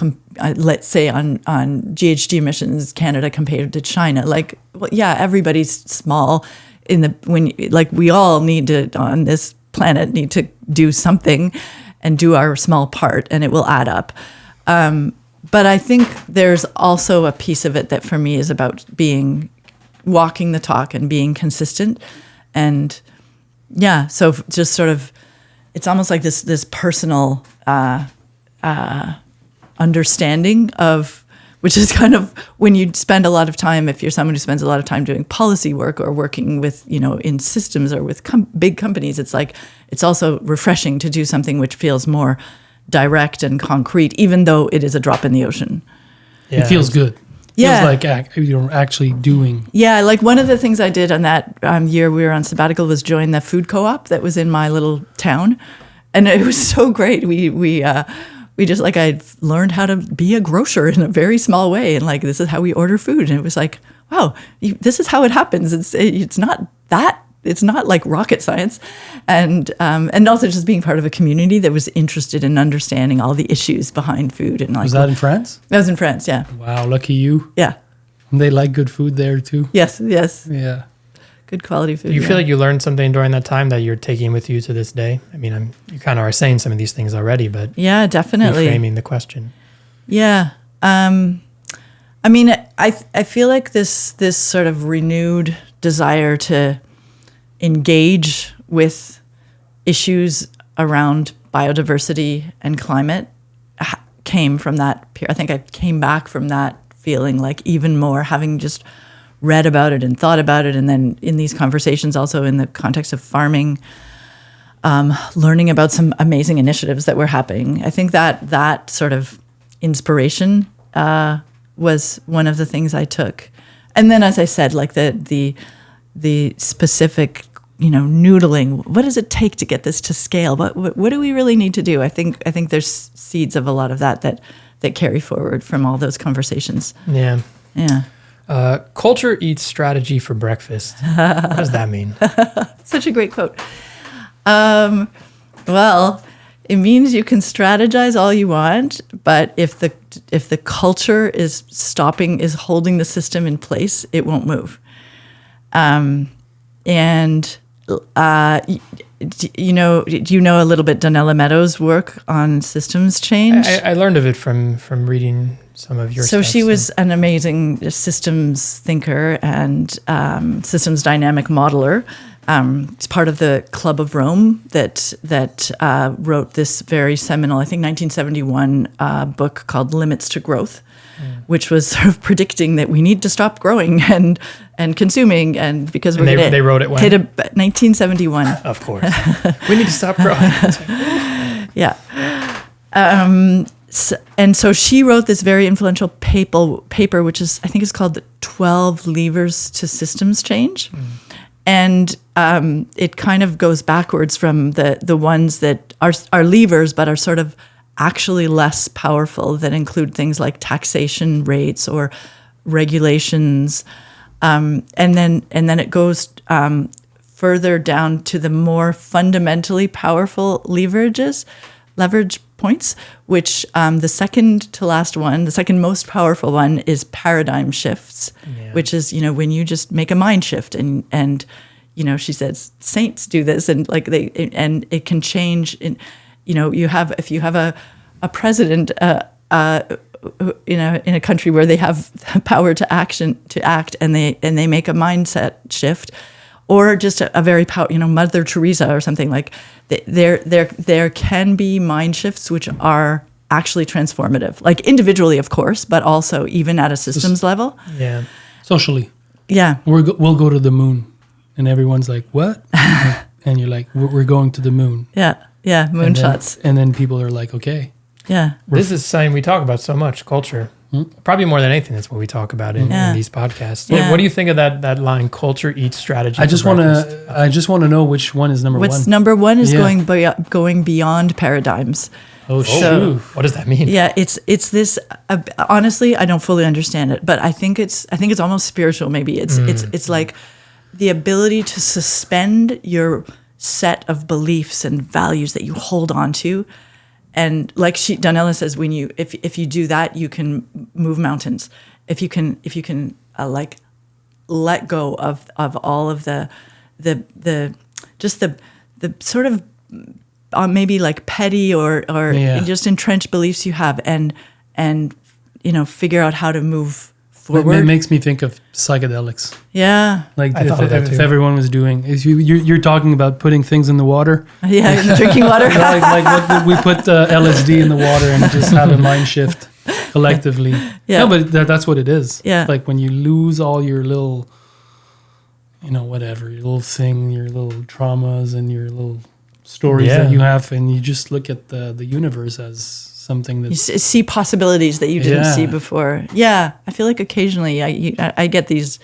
let's say on GHG emissions, Canada compared to China. Like, well, yeah, everybody's small we all need to, on this planet, need to do something and do our small part, and it will add up. But I think there's also a piece of it that for me is about walking the talk and being consistent. And so just sort of, it's almost like this personal understanding of, which is kind of when you spend a lot of time, if you're someone who spends a lot of time doing policy work or working with, in systems or with big companies, it's like, it's also refreshing to do something which feels more direct and concrete, even though it is a drop in the ocean. It feels good. Yeah. Feels like you're actually doing. Yeah, like one of the things I did on that year we were on sabbatical was join the food co-op that was in my little town. And it was so great. We just like, I learned how to be a grocer in a very small way. And like, this is how we order food. And it was like, wow, this is how it happens. It's not like rocket science. And also just being part of a community that was interested in understanding all the issues behind food. And like, was that in France? That was in France, yeah. Wow, lucky you. Yeah. And they like good food there too. Yes. Yeah. Good quality food. Do you feel like you learned something during that time that you're taking with you to this day? I mean, you kind of are saying some of these things already, but yeah, definitely framing the question. Yeah, I mean, I feel like this sort of renewed desire to engage with issues around biodiversity and climate came from that. I think I came back from that feeling like even more, having just read about it and thought about it, and then in these conversations also in the context of farming, learning about some amazing initiatives that were happening. I think that sort of inspiration was one of the things I took. And then, as I said, like the specific, noodling. What does it take to get this to scale? What do we really need to do? I think there's seeds of a lot of that carry forward from all those conversations. Yeah. Yeah. Culture eats strategy for breakfast. What does that mean? Such a great quote. Well, it means you can strategize all you want, but if the culture is holding the system in place, it won't move. Do you know a little bit Donella Meadows' work on systems change? I learned of it from reading some of your So stuff, she was an amazing systems thinker and systems dynamic modeler. It's part of the Club of Rome that wrote this very seminal, I think 1971 book called Limits to Growth, which was sort of predicting that we need to stop growing and consuming, and because they wrote it when? 1971. Of course. We need to stop growing. Yeah. So she wrote this very influential paper, which I think is called the 12 Levers to Systems Change. And it kind of goes backwards from the ones that are levers but are sort of actually less powerful, that include things like taxation rates or regulations, and then it goes further down to the more fundamentally powerful leverage points, which the second to last one, the second most powerful one, is paradigm shifts, which is, when you just make a mind shift and she says saints do this, and and it can change. If you have a president in a country where they have power to act, and they make a mindset shift, or just a very Mother Teresa or something, like there can be mind shifts which are actually transformative, like individually, of course, but also even at a systems level. Yeah, socially. Yeah, we'll go to the moon, and everyone's like, "What?" And you're like, "We're going to the moon." Yeah, moonshots. And then people are like, "Okay." Yeah, this is something we talk about so much, culture. Probably more than anything, that's what we talk about in these podcasts. Yeah. What do you think of that line, culture eats strategy? I just want to know which one is number one. What's number one is going beyond paradigms. Oh, so, what does that mean? Yeah, it's this. Honestly, I don't fully understand it, but I think it's almost spiritual. Maybe it's like the ability to suspend your set of beliefs and values that you hold on to. And like Donella says, if you do that, you can move mountains. If you can like let go of all of the sort of maybe like petty or just entrenched beliefs you have, and figure out how to move forward. It makes me think of psychedelics. Yeah, like if everyone was doing, if you're talking about putting things in the water. Yeah, drinking water. like we put LSD in the water and just have a mind shift collectively. Yeah, no, but that's what it is. Yeah, like when you lose all your little, whatever, your little thing, your little traumas and your little stories that you have, and you just look at the universe as something that you see possibilities that you didn't see before. Yeah, I feel like occasionally I get these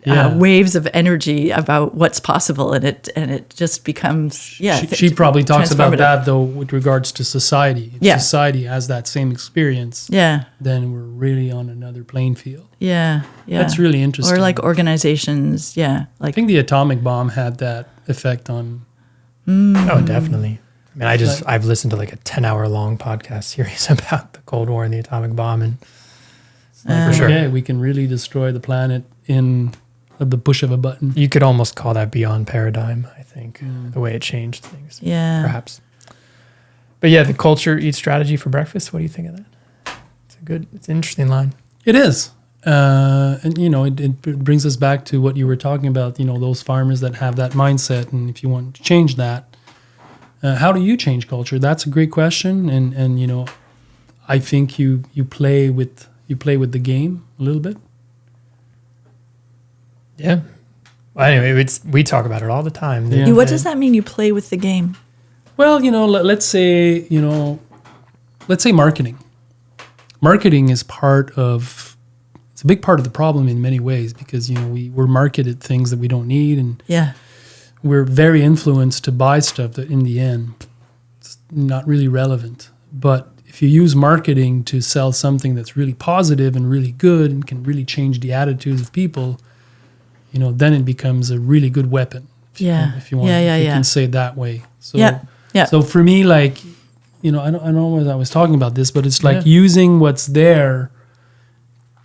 waves of energy about what's possible, and it just becomes She probably talks about that though with regards to society. If society has that same experience, then we're really on another playing field. Yeah, that's really interesting. Or like organizations, like I think the atomic bomb had that effect on. Oh, definitely. I mean, I've listened to like a 10-hour long podcast series about the Cold War and the atomic bomb, and for sure, we can really destroy the planet in the push of a button. You could almost call that beyond paradigm, I think, the way it changed things. Yeah, perhaps. But the culture eats strategy for breakfast. What do you think of that? It's an interesting line. It is. And it brings us back to what you were talking about, those farmers that have that mindset, and if you want to change that, how do you change culture? That's a great question, and I think you play with the game a little bit. Yeah. Well, anyway, we talk about it all the time. Yeah. What does that mean? You play with the game? Well, let's say marketing. Marketing is it's a big part of the problem in many ways, because we're marketed things that we don't need, and we're very influenced to buy stuff that in the end it's not really relevant. But if you use marketing to sell something that's really positive and really good and can really change the attitudes of people, then it becomes a really good weapon. If you can say it that way. So So for me, like, I don't know whether I was talking about this, but it's like using what's there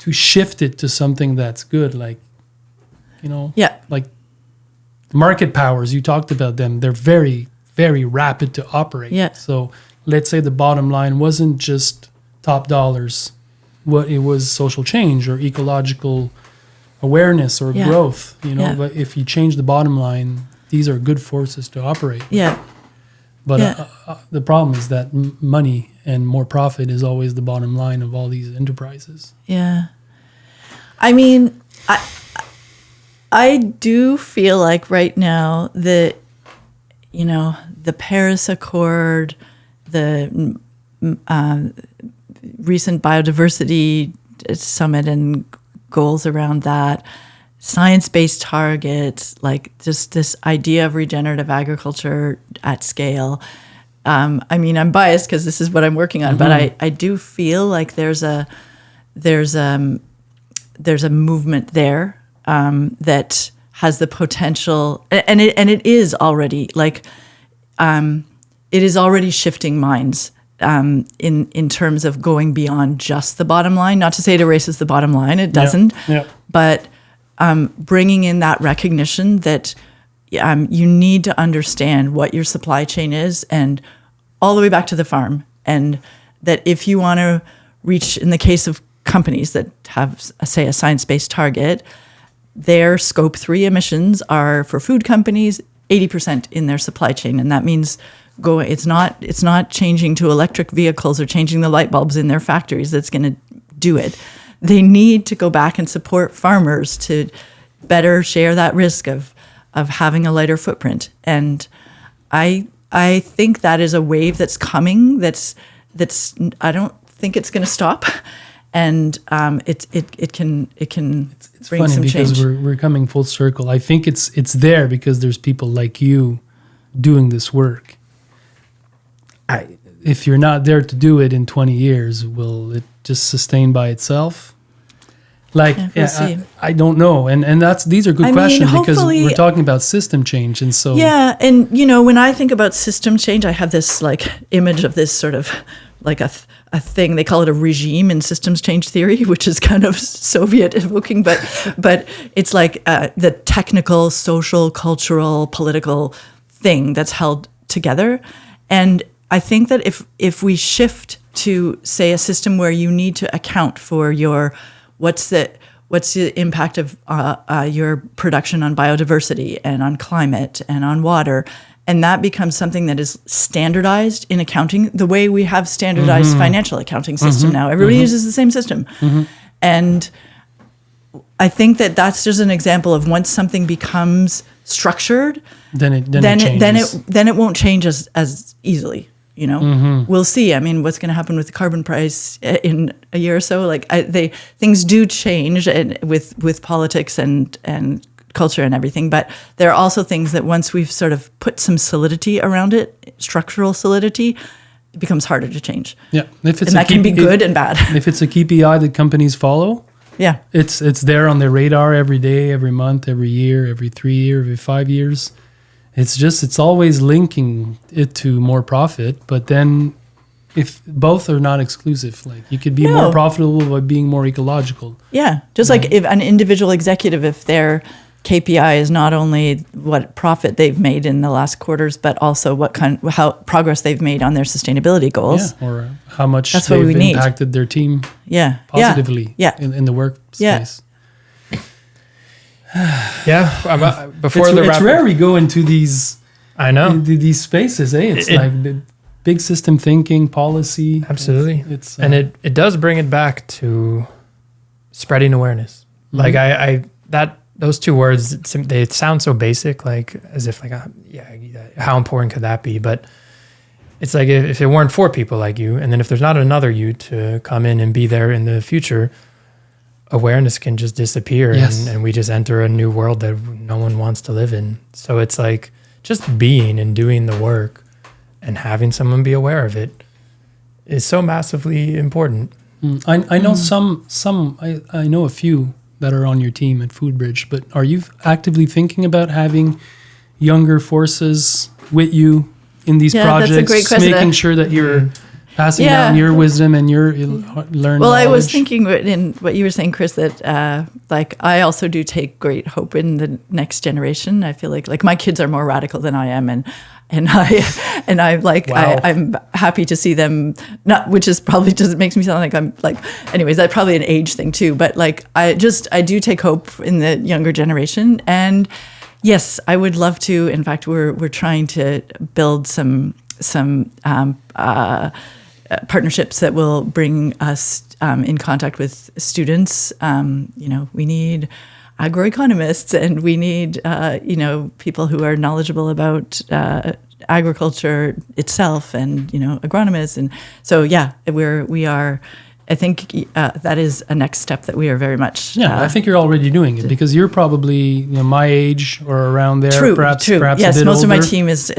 to shift it to something that's good, like, like market powers, you talked about them. They're very, very rapid to operate. Yeah. So let's say the bottom line wasn't just top dollars, it was social change or ecological awareness or growth, but if you change the bottom line, these are good forces to operate. Yeah. But the problem is that money and more profit is always the bottom line of all these enterprises. Yeah. I mean, I do feel like right now that, the Paris Accord, the recent biodiversity summit and goals around that, science-based targets, like just this idea of regenerative agriculture at scale. I mean, I'm biased because this is what I'm working on, but I do feel like there's a movement there that has the potential, and it is already like it is already shifting minds in terms of going beyond just the bottom line. Not to say it erases the bottom line, it doesn't, but bringing in that recognition that you need to understand what your supply chain is, and all the way back to the farm. And that if you want to reach, in the case of companies that have, say, a science-based target, their scope 3 emissions are, for food companies, 80% in their supply chain. And that means it's not changing to electric vehicles or changing the light bulbs in their factories that's going to do it. They need to go back and support farmers to better share that risk of having a lighter footprint. And I think that is a wave that's coming. That's I don't think it's going to stop, and it can It's bring funny some because change. we're coming full circle. I think it's there because there's people like you doing this work. If you're not there to do it in 20 years, will it just sustain by itself? Like, we'll see. I don't know. And these are good questions because hopefully- we're talking about system change. And so, Yeah, and when I think about system change, I have this like image of this sort of like a thing. They call it a regime in systems change theory, which is kind of Soviet evoking, but it's like the technical, social, cultural, political thing that's held together. And I think that if we shift to, say, a system where you need to account for what's the impact of your production on biodiversity and on climate and on water, and that becomes something that is standardized in accounting, the way we have standardized financial accounting system now. Everybody uses the same system. And I think that that's just an example of once something becomes structured, then it won't change as easily. We'll see. I mean, what's going to happen with the carbon price in a year or so? Like, things do change with politics and culture and everything. But there are also things that once we've sort of put some solidity around it, structural solidity, it becomes harder to change. Yeah, and that can be good and bad. If it's a KPI that companies follow, yeah, it's there on their radar every day, every month, every year, every 3 years, every 5 years. It's always linking it to more profit, but then if both are not exclusive, like you could be more profitable by being more ecological. Yeah, just like if an individual executive, if their KPI is not only what profit they've made in the last quarters, but also how progress they've made on their sustainability goals. Yeah, or how much That's what they've we need. impacted their team positively in the workspace. Before it's rare we go into these. I know these spaces. It's like the big system thinking, policy. Absolutely, it's and it does bring it back to spreading awareness. Like those two words, they sound so basic, like as if like how important could that be? But it's like if it weren't for people like you, and then if there's not another you to come in and be there in the future, awareness can just disappear. Yes. And we just enter a new world that no one wants to live in. So it's like just being and doing the work and having someone be aware of it is so massively important. I know I know a few that are on your team at Foodbridge, but are you actively thinking about having younger forces with you in these projects, that's a great question. making sure that you're passing down your wisdom and your learned Well, knowledge? I was thinking in what you were saying, Chris, that like I also do take great hope in the next generation. I feel like my kids are more radical than I am, and I like I'm happy to see them. Not, which is probably just makes me sound like I'm like. Anyways, that's probably an age thing too. But like I do take hope in the younger generation, and yes, I would love to. In fact, we're trying to build some partnerships that will bring us in contact with students. We need agroeconomists, and we need people who are knowledgeable about agriculture itself, and agronomists. And so we are I think that is a next step that we are very much. I think you're already doing it because you're probably my age or around there. True. Perhaps Yes, a bit most older. of my team is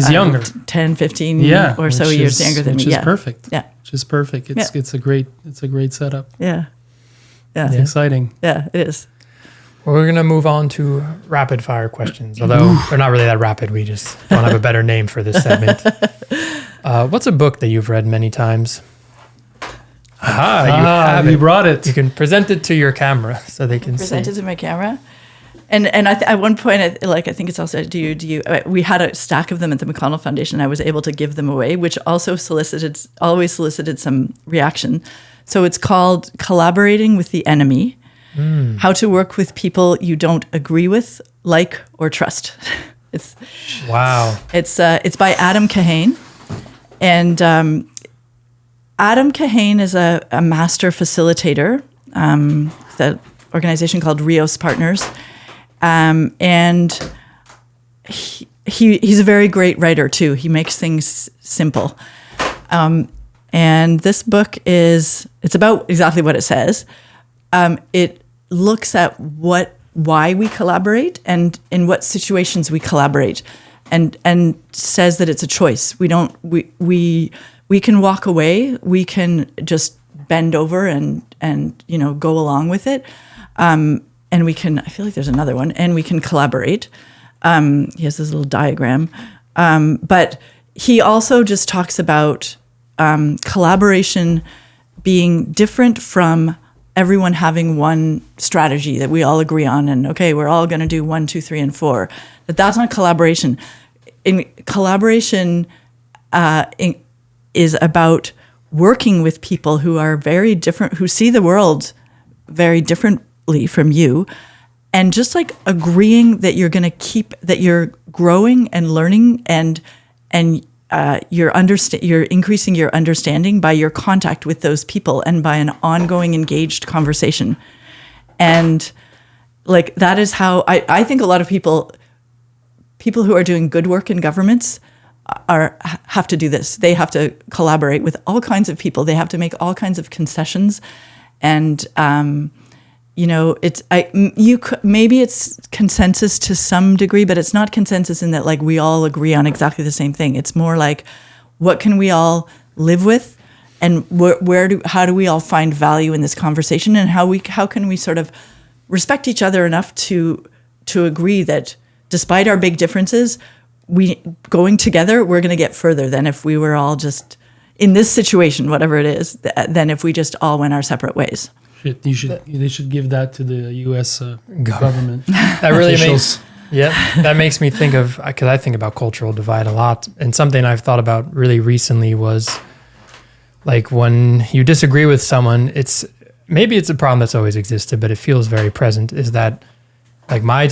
younger. 10, 15 or so which years is- younger than me. Which is perfect. Yeah. Which is perfect. It's a great setup. Yeah. Yeah. It's exciting. Yeah, it is. Well, we're going to move on to rapid fire questions, although they're not really that rapid. We just don't have a better name for this segment. What's a book that you've read many times? Aha, you have you it. brought it. You can present it to your camera so they can Present it see. to my camera. And at one point, I think it's also, we had a stack of them at the McConnell Foundation. I was able to give them away, which also always solicited some reaction. So it's called Collaborating with the Enemy, How to Work with People You Don't Agree With, Like, or Trust. Wow. It's by Adam Kahane. And Adam Kahane is a master facilitator, the organization called Rios Partners. And he's a very great writer too. He makes things simple. And this book it's about exactly what it says. It looks at why we collaborate and in what situations we collaborate, and says that it's a choice. We can walk away. We can just bend over and go along with it. And we can, I feel like there's another one, and we can collaborate. He has this little diagram. But he also just talks about collaboration being different from everyone having one strategy that we all agree on. And okay, we're all going to do 1, 2, 3, and 4. That's not collaboration. Collaboration is about working with people who are very different, who see the world very differently from you, and just like agreeing that you're going to that you're growing and learning and you're increasing your understanding by your contact with those people and by an ongoing engaged conversation. And like that is how I think a lot of people who are doing good work in governments have to do this. They have to collaborate with all kinds of people. They have to make all kinds of concessions, and maybe it's consensus to some degree, but it's not consensus in that like we all agree on exactly the same thing. It's more like what can we all live with, and how do we all find value in this conversation, and how can we sort of respect each other enough to agree that despite our big differences, going together, we're going to get further than if we were all just in this situation, whatever it is, than if we just all went our separate ways. They should give that to the U.S. government. That really officials. that makes me think of, because I think about cultural divide a lot, and something I've thought about really recently was like when you disagree with someone, maybe it's a problem that's always existed, but it feels very present, is that like my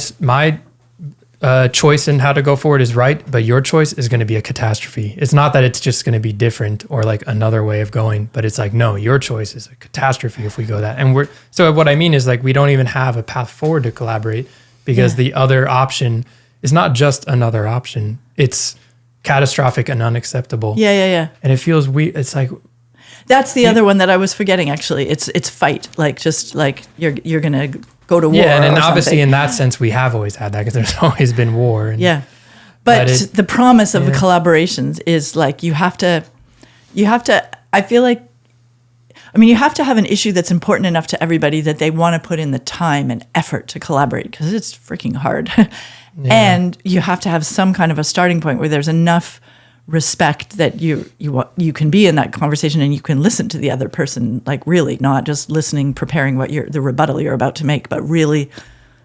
choice in how to go forward is right, but your choice is going to be a catastrophe. It's not that it's just going to be different or like another way of going, but it's like, no, your choice is a catastrophe if we go that. And so what I mean is like, we don't even have a path forward to collaborate because the other option is not just another option. It's catastrophic and unacceptable. Yeah. And it feels weird. It's like, that's the other one that I was forgetting. Actually, it's fight. Like just like you're gonna go to war. yeah, and or obviously something. in that sense we have always had that because there's always been war. And, Yeah, but the promise of the Yeah. collaborations is like you have to. I feel like, you have to have an issue that's important enough to everybody that they want to put in the time and effort to collaborate because it's freaking hard. And you have to have some kind of a starting point where there's enough respect that you can be in that conversation and you can listen to the other person, like really not just listening, preparing the rebuttal you're about to make, but really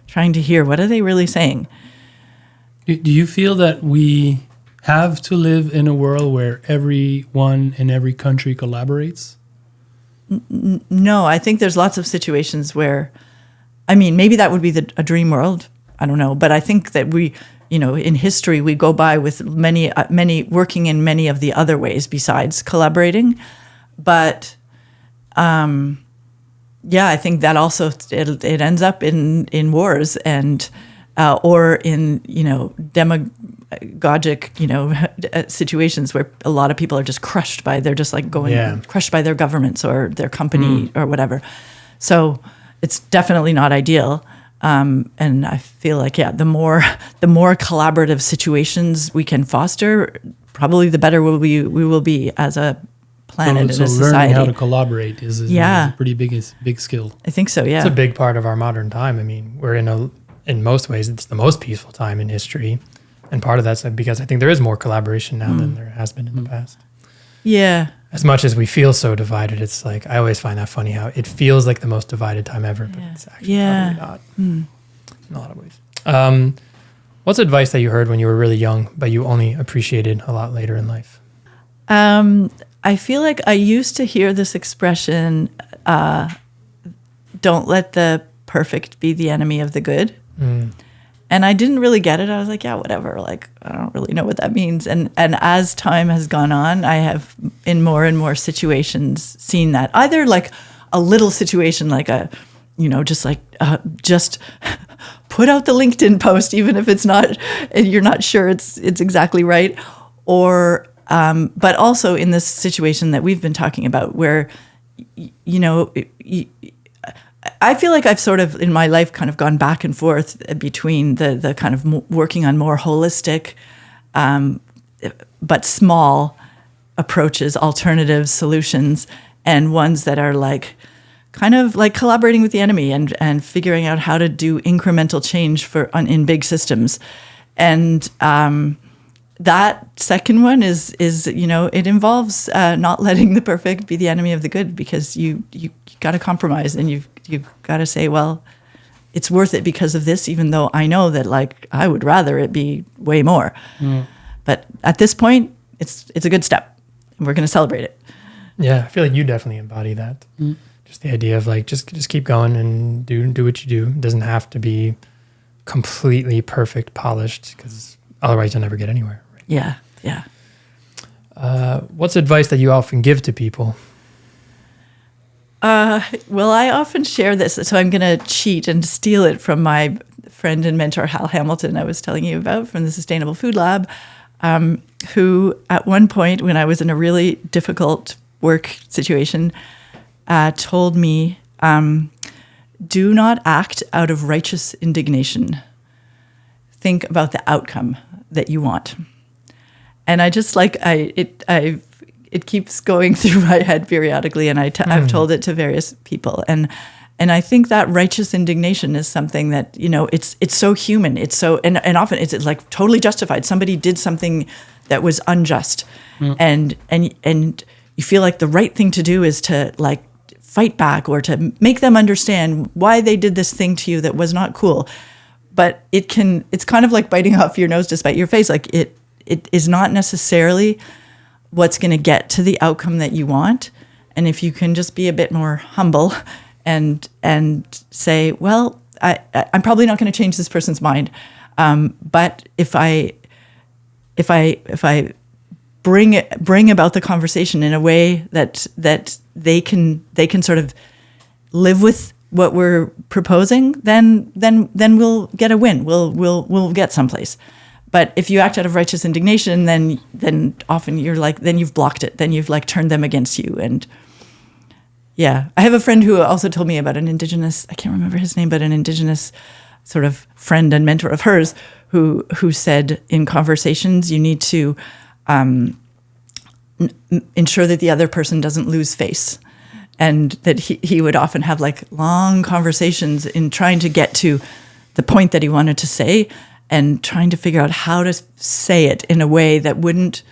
trying to hear what are they really saying. Do you feel that we have to live in a world where everyone in every country collaborates? No, I think there's lots of situations where, maybe that would be a dream world. I don't know, but I think that we, in history, we go by with many working in many of the other ways besides collaborating. But, I think that also it ends up in wars and or in pedagogic, situations where a lot of people are just crushed by, they're just like crushed by their governments or their company or whatever. So it's definitely not ideal. And I feel like, the more collaborative situations we can foster, probably the better we will be as a planet and a society. Learning how to collaborate is a pretty big skill. I think so, yeah. It's a big part of our modern time. I mean, we're in most ways, it's the most peaceful time in history. And part of that's because I think there is more collaboration now than there has been in the past. Yeah. As much as we feel so divided, it's like, I always find that funny how it feels like the most divided time ever, but it's actually probably not in a lot of ways. What's advice that you heard when you were really young, but you only appreciated a lot later in life? I feel like I used to hear this expression, don't let the perfect be the enemy of the good. And I didn't really get it. I was like, yeah, whatever. Like, I don't really know what that means. And as time has gone on, I have in more and more situations seen that, either like a little situation, like just put out the LinkedIn post, even if it's not, you're not sure it's exactly right. Or, but also in this situation that we've been talking about where, I feel like I've sort of in my life kind of gone back and forth between the kind of working on more holistic, but small approaches, alternatives, solutions, and ones that are like kind of like collaborating with the enemy and figuring out how to do incremental change in big systems. And that second one is it involves not letting the perfect be the enemy of the good, because you got to compromise and you've got to say, well, it's worth it because of this, even though I know that like I would rather it be way more. But at this point, it's a good step, and we're going to celebrate it. Yeah, I feel like you definitely embody that. Just the idea of like just keep going and do what you do. It doesn't have to be completely perfect, polished, because otherwise you'll never get anywhere. Right? Yeah. What's advice that you often give to people? Well, I often share this, so I'm going to cheat and steal it from my friend and mentor, Hal Hamilton, I was telling you about from the Sustainable Food Lab, who at one point when I was in a really difficult work situation, told me, do not act out of righteous indignation. Think about the outcome that you want. And I just like, it keeps going through my head periodically, and I've told it to various people, and I think that righteous indignation is something that it's so human. It's so and often it's like totally justified. Somebody did something that was unjust, and you feel like the right thing to do is to like fight back or to make them understand why they did this thing to you that was not cool. But it's kind of like biting off your nose to spite your face. Like it is not necessarily what's going to get to the outcome that you want. And if you can just be a bit more humble and say, well, I'm probably not going to change this person's mind. But if I bring about the conversation in a way that they can sort of live with what we're proposing, then we'll get a win. We'll get someplace. But if you act out of righteous indignation, then often you're like, then you've blocked it. Then you've like turned them against you. And yeah, I have a friend who also told me about an Indigenous, I can't remember his name, but an Indigenous sort of friend and mentor of hers who said in conversations, you need to ensure that the other person doesn't lose face. And that he would often have like long conversations in trying to get to the point that he wanted to say, and trying to figure out how to say it in a way that wouldn't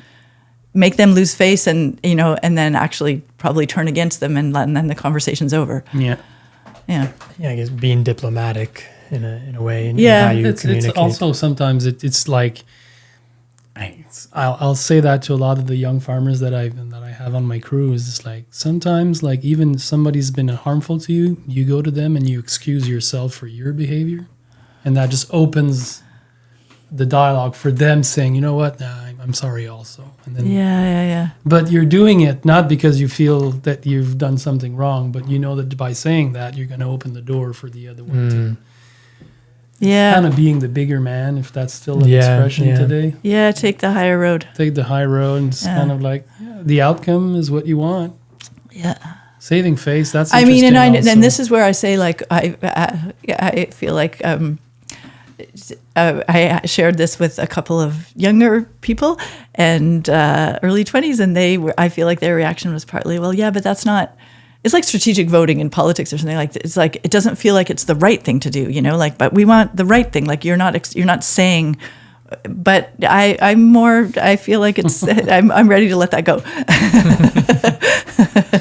make them lose face and then actually probably turn against them, and then the conversation's over. Yeah. I guess being diplomatic in a way, in how you communicate. It's also sometimes it's like, I'll say that to a lot of the young farmers that I have on my crew, is just like, sometimes like even somebody's been harmful to you, you go to them and you excuse yourself for your behavior, and that just opens the dialogue for them saying, you know what, I'm sorry also. And then, But you're doing it not because you feel that you've done something wrong, but you know that by saying that, you're going to open the door for the other one Yeah. Kind of being the bigger man, if that's still an Yeah, expression yeah. today. Yeah, take the higher road. Take the high road, and it's Yeah. kind of like the outcome is what you want. Yeah. Saving face, that's I mean, interesting. and also. this is where I say, like, I feel like I shared this with a couple of younger people and early 20s, and I feel like their reaction was partly, well, yeah, but that's not. It's like strategic voting in politics or something like that. It's like it doesn't feel like it's the right thing to do, like, but we want the right thing. Like you're not saying. But I feel like it's. I'm ready to let that go.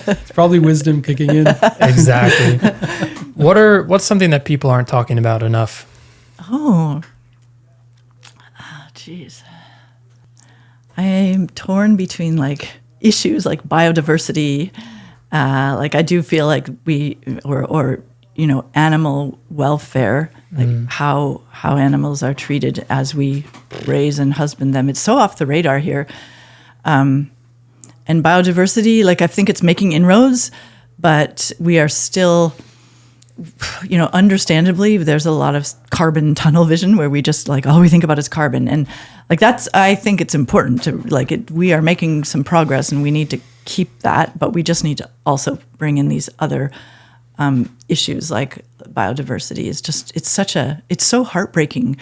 It's probably wisdom kicking in. Exactly. What's something that people aren't talking about enough? Jeez. I'm torn between like issues like biodiversity. Like I do feel like animal welfare, like how animals are treated as we raise and husband them. It's so off the radar here. And biodiversity, like I think it's making inroads, but we are still, understandably, there's a lot of carbon tunnel vision where we just like, all we think about is carbon. And like I think it's important to we are making some progress and we need to keep that, but we just need to also bring in these other issues like biodiversity. It's so heartbreaking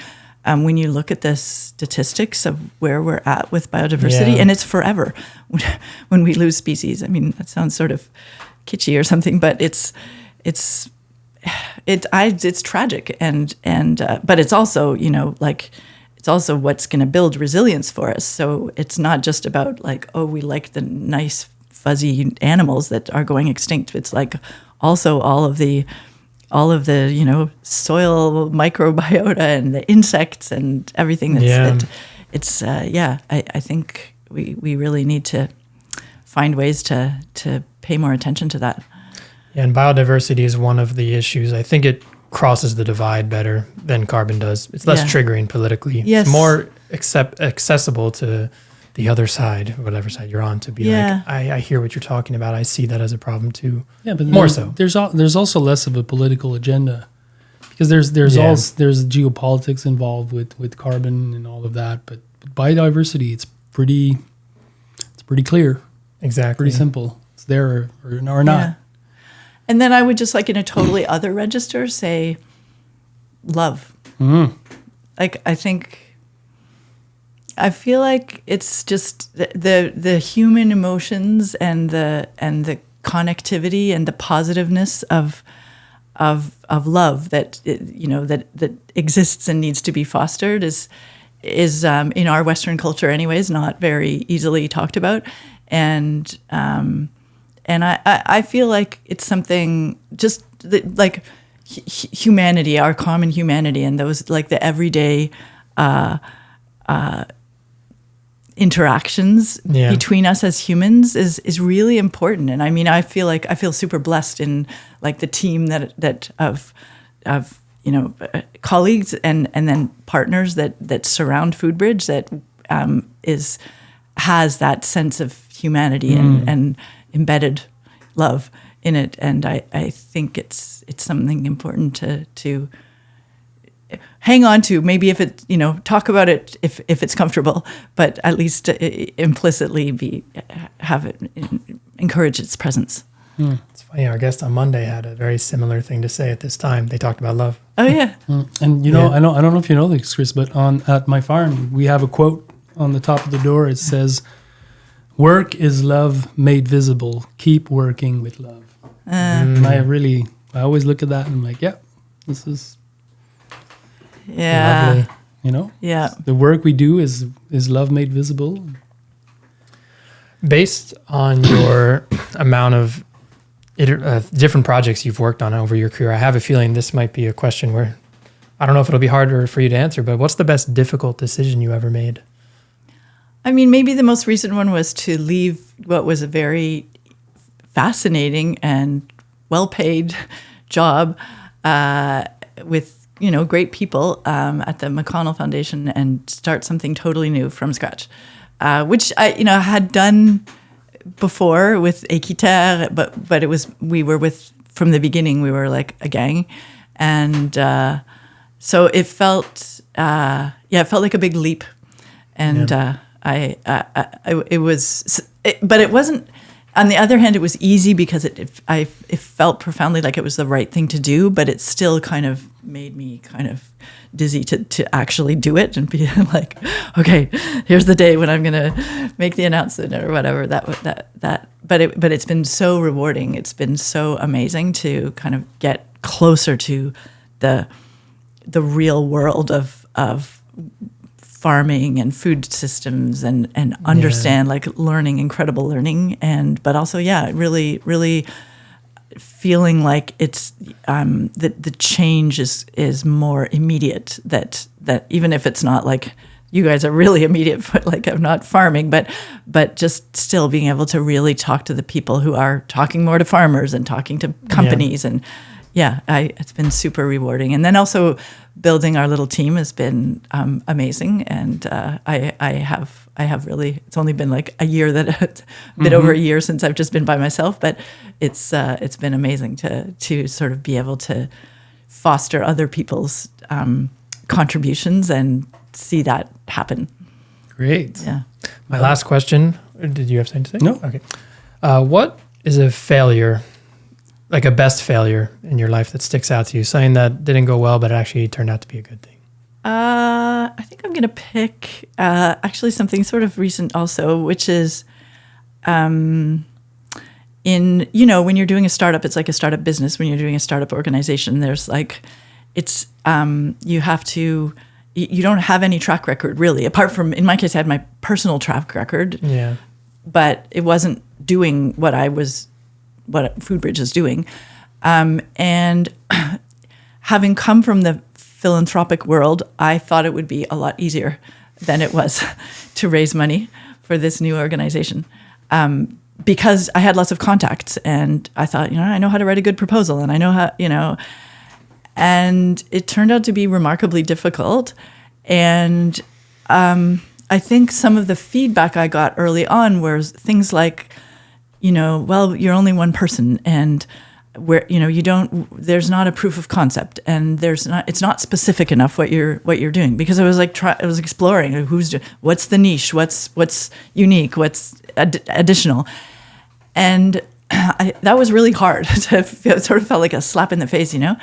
when you look at the statistics of where we're at with biodiversity, and it's forever when we lose species. I mean, that sounds sort of kitschy or something, but it's tragic, and but it's also it's also what's going to build resilience for us. So it's not just about like, oh, we like the nice fuzzy animals that are going extinct. It's like also all of the soil microbiota and the insects and everything I think we really need to find ways to pay more attention to that. Yeah, and biodiversity is one of the issues. I think it crosses the divide better than carbon does. It's less triggering politically. Yes. It's more accessible to the other side, whatever side you're on, to be like, I hear what you're talking about. I see that as a problem too. Yeah, but more so. There's also less of a political agenda because there's geopolitics involved with carbon and all of that. But biodiversity, it's pretty clear. Exactly. Pretty simple. It's there or not. Yeah. And then I would just like in a totally other register say love. Mm-hmm. Like I feel like it's just the human emotions and the connectivity and the positiveness of love that that exists and needs to be fostered is in our Western culture anyways not very easily talked about, and I feel like it's something just like humanity, our common humanity, and those like the everyday interactions between us as humans is really important. And I mean, I feel super blessed in like the team that of colleagues and then partners that surround Foodbridge that has that sense of humanity and embedded love in it. And I think it's something important to hang on to, maybe if it, talk about it if it's comfortable, but at least implicitly encourage its presence. It's funny, our guest on Monday had a very similar thing to say at this time. They talked about love. Oh yeah. And I don't know if you know this, Chris, but at my farm we have a quote on the top of the door. It says, "Work is love made visible. Keep working with love." And I always look at that and I'm like, yeah, this is lovely. Yeah. The work we do is love made visible. Based on your amount of different projects you've worked on over your career, I have a feeling this might be a question where I don't know if it'll be harder for you to answer, but what's the best difficult decision you ever made? I mean, maybe the most recent one was to leave what was a very fascinating and well-paid job with great people at the McConnell Foundation and start something totally new from scratch, which I had done before with Equiterre, but we were from the beginning we were like a gang, and so it felt, it felt like a big leap, and but it wasn't. On the other hand, it was easy because it felt profoundly like it was the right thing to do, but it still kind of made me kind of dizzy to actually do it and be like, okay, here's the day when I'm going to make the announcement or whatever. But it's been so rewarding. It's been so amazing to kind of get closer to the real world of farming and food systems and understand like incredible learning, but also really feeling like it's that the change is more immediate, that even if it's not like you guys are really immediate, but like I'm not farming, but just still being able to really talk to the people who are talking more to farmers and talking to companies and it's been super rewarding. And then also building our little team has been amazing. And I have really, it's only been like a year a bit over a year since I've just been by myself, but it's been amazing to sort of be able to foster other people's contributions and see that happen. Great. Yeah. My last question. Did you have something to say? No. Okay. What is a failure, like a best failure in your life that sticks out to you? Something that didn't go well, but it actually turned out to be a good thing. I think I'm going to pick actually something sort of recent also, which is when you're doing a startup, it's like a startup business. When you're doing a startup organization, there's like, you don't have any track record really, apart from, in my case, I had my personal track record. Yeah. But it wasn't doing what Foodbridge is doing. And having come from the philanthropic world, I thought it would be a lot easier than it was to raise money for this new organization. Because I had lots of contacts and I thought, I know how to write a good proposal and I know how, and it turned out to be remarkably difficult. And I think some of the feedback I got early on was things like, well, you're only one person and there's not a proof of concept and it's not specific enough what you're doing, because I was like, I was exploring what's the niche, what's unique, what's additional. And that was really hard it sort of felt like a slap in the face, and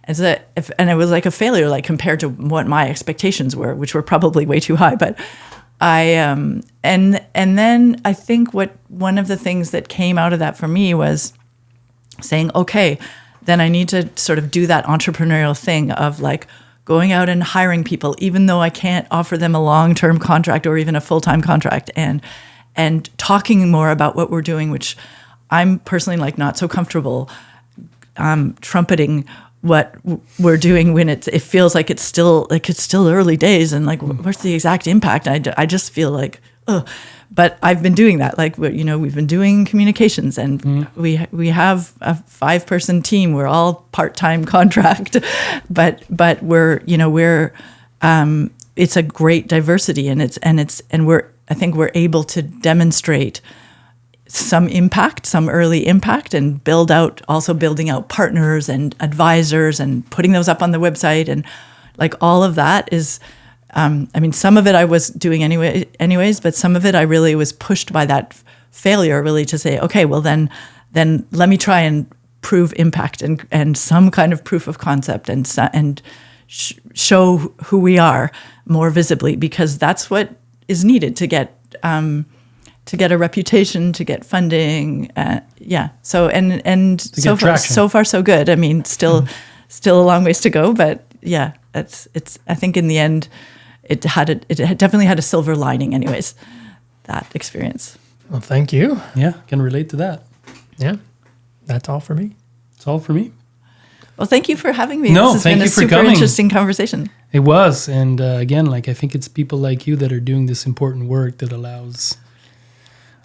it was like a failure, like compared to what my expectations were, which were probably way too high. But and then I think one of the things that came out of that for me was saying, okay, then I need to sort of do that entrepreneurial thing of like going out and hiring people, even though I can't offer them a long-term contract or even a full-time contract, and talking more about what we're doing, which I'm personally like not so comfortable trumpeting what we're doing when it feels like it's still early days and like what's the exact impact. I just feel like, but I've been doing that. Like, we've been doing communications and we have a 5-person team. We're all part-time contract, but we're it's a great diversity and I think we're able to demonstrate some impact, some early impact, and building out partners and advisors and putting those up on the website. And like all of that is, some of it I was doing anyways, but some of it I really was pushed by that failure really to say, okay, well then let me try and prove impact and some kind of proof of concept and show who we are more visibly, because that's what is needed to get a reputation, to get funding, So and so far so good. I mean, still a long ways to go, but yeah, it's. I think in the end, it definitely had a silver lining. Anyways, that experience. Well, thank you. Yeah, can relate to that. Yeah, that's all for me. It's all for me. Well, thank you for having me. No, this has thank been you for a super coming. Interesting conversation. It was, and again, like I think it's people like you that are doing this important work that allows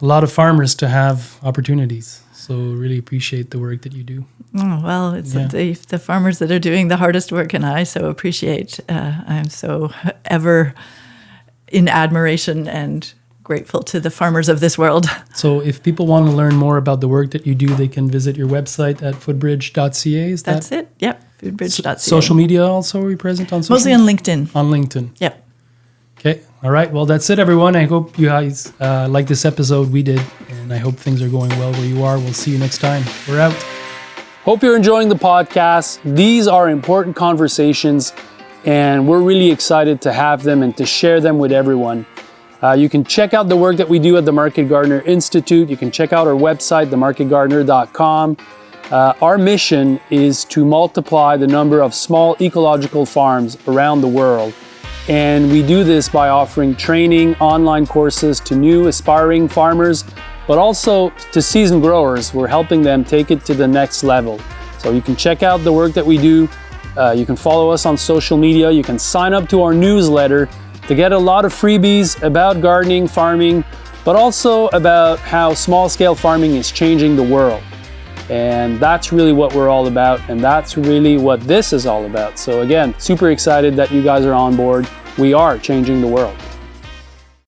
a lot of farmers to have opportunities. So really appreciate the work that you do. Oh, well, it's the farmers that are doing the hardest work, and I so appreciate. I'm so ever in admiration and grateful to the farmers of this world. So if people want to learn more about the work that you do, they can visit your website at foodbridge.ca. Is that? That's it. Yep. Foodbridge.ca. Social media also, are we present on social Mostly on LinkedIn. On LinkedIn. Yep. Okay. All right. Well, that's it, everyone. I hope you guys like this episode. We did. And I hope things are going well where you are. We'll see you next time. We're out. Hope you're enjoying the podcast. These are important conversations, and we're really excited to have them and to share them with everyone. You can check out the work that we do at the Market Gardener Institute. You can check out our website, themarketgardener.com. Our mission is to multiply the number of small ecological farms around the world. And we do this by offering training, online courses to new aspiring farmers, but also to seasoned growers. We're helping them take it to the next level. So you can check out the work that we do. You can follow us on social media. You can sign up to our newsletter to get a lot of freebies about gardening, farming, but also about how small-scale farming is changing the world. And that's really what we're all about, and that's really what this is all about. So again, super excited that you guys are on board. We are changing the world.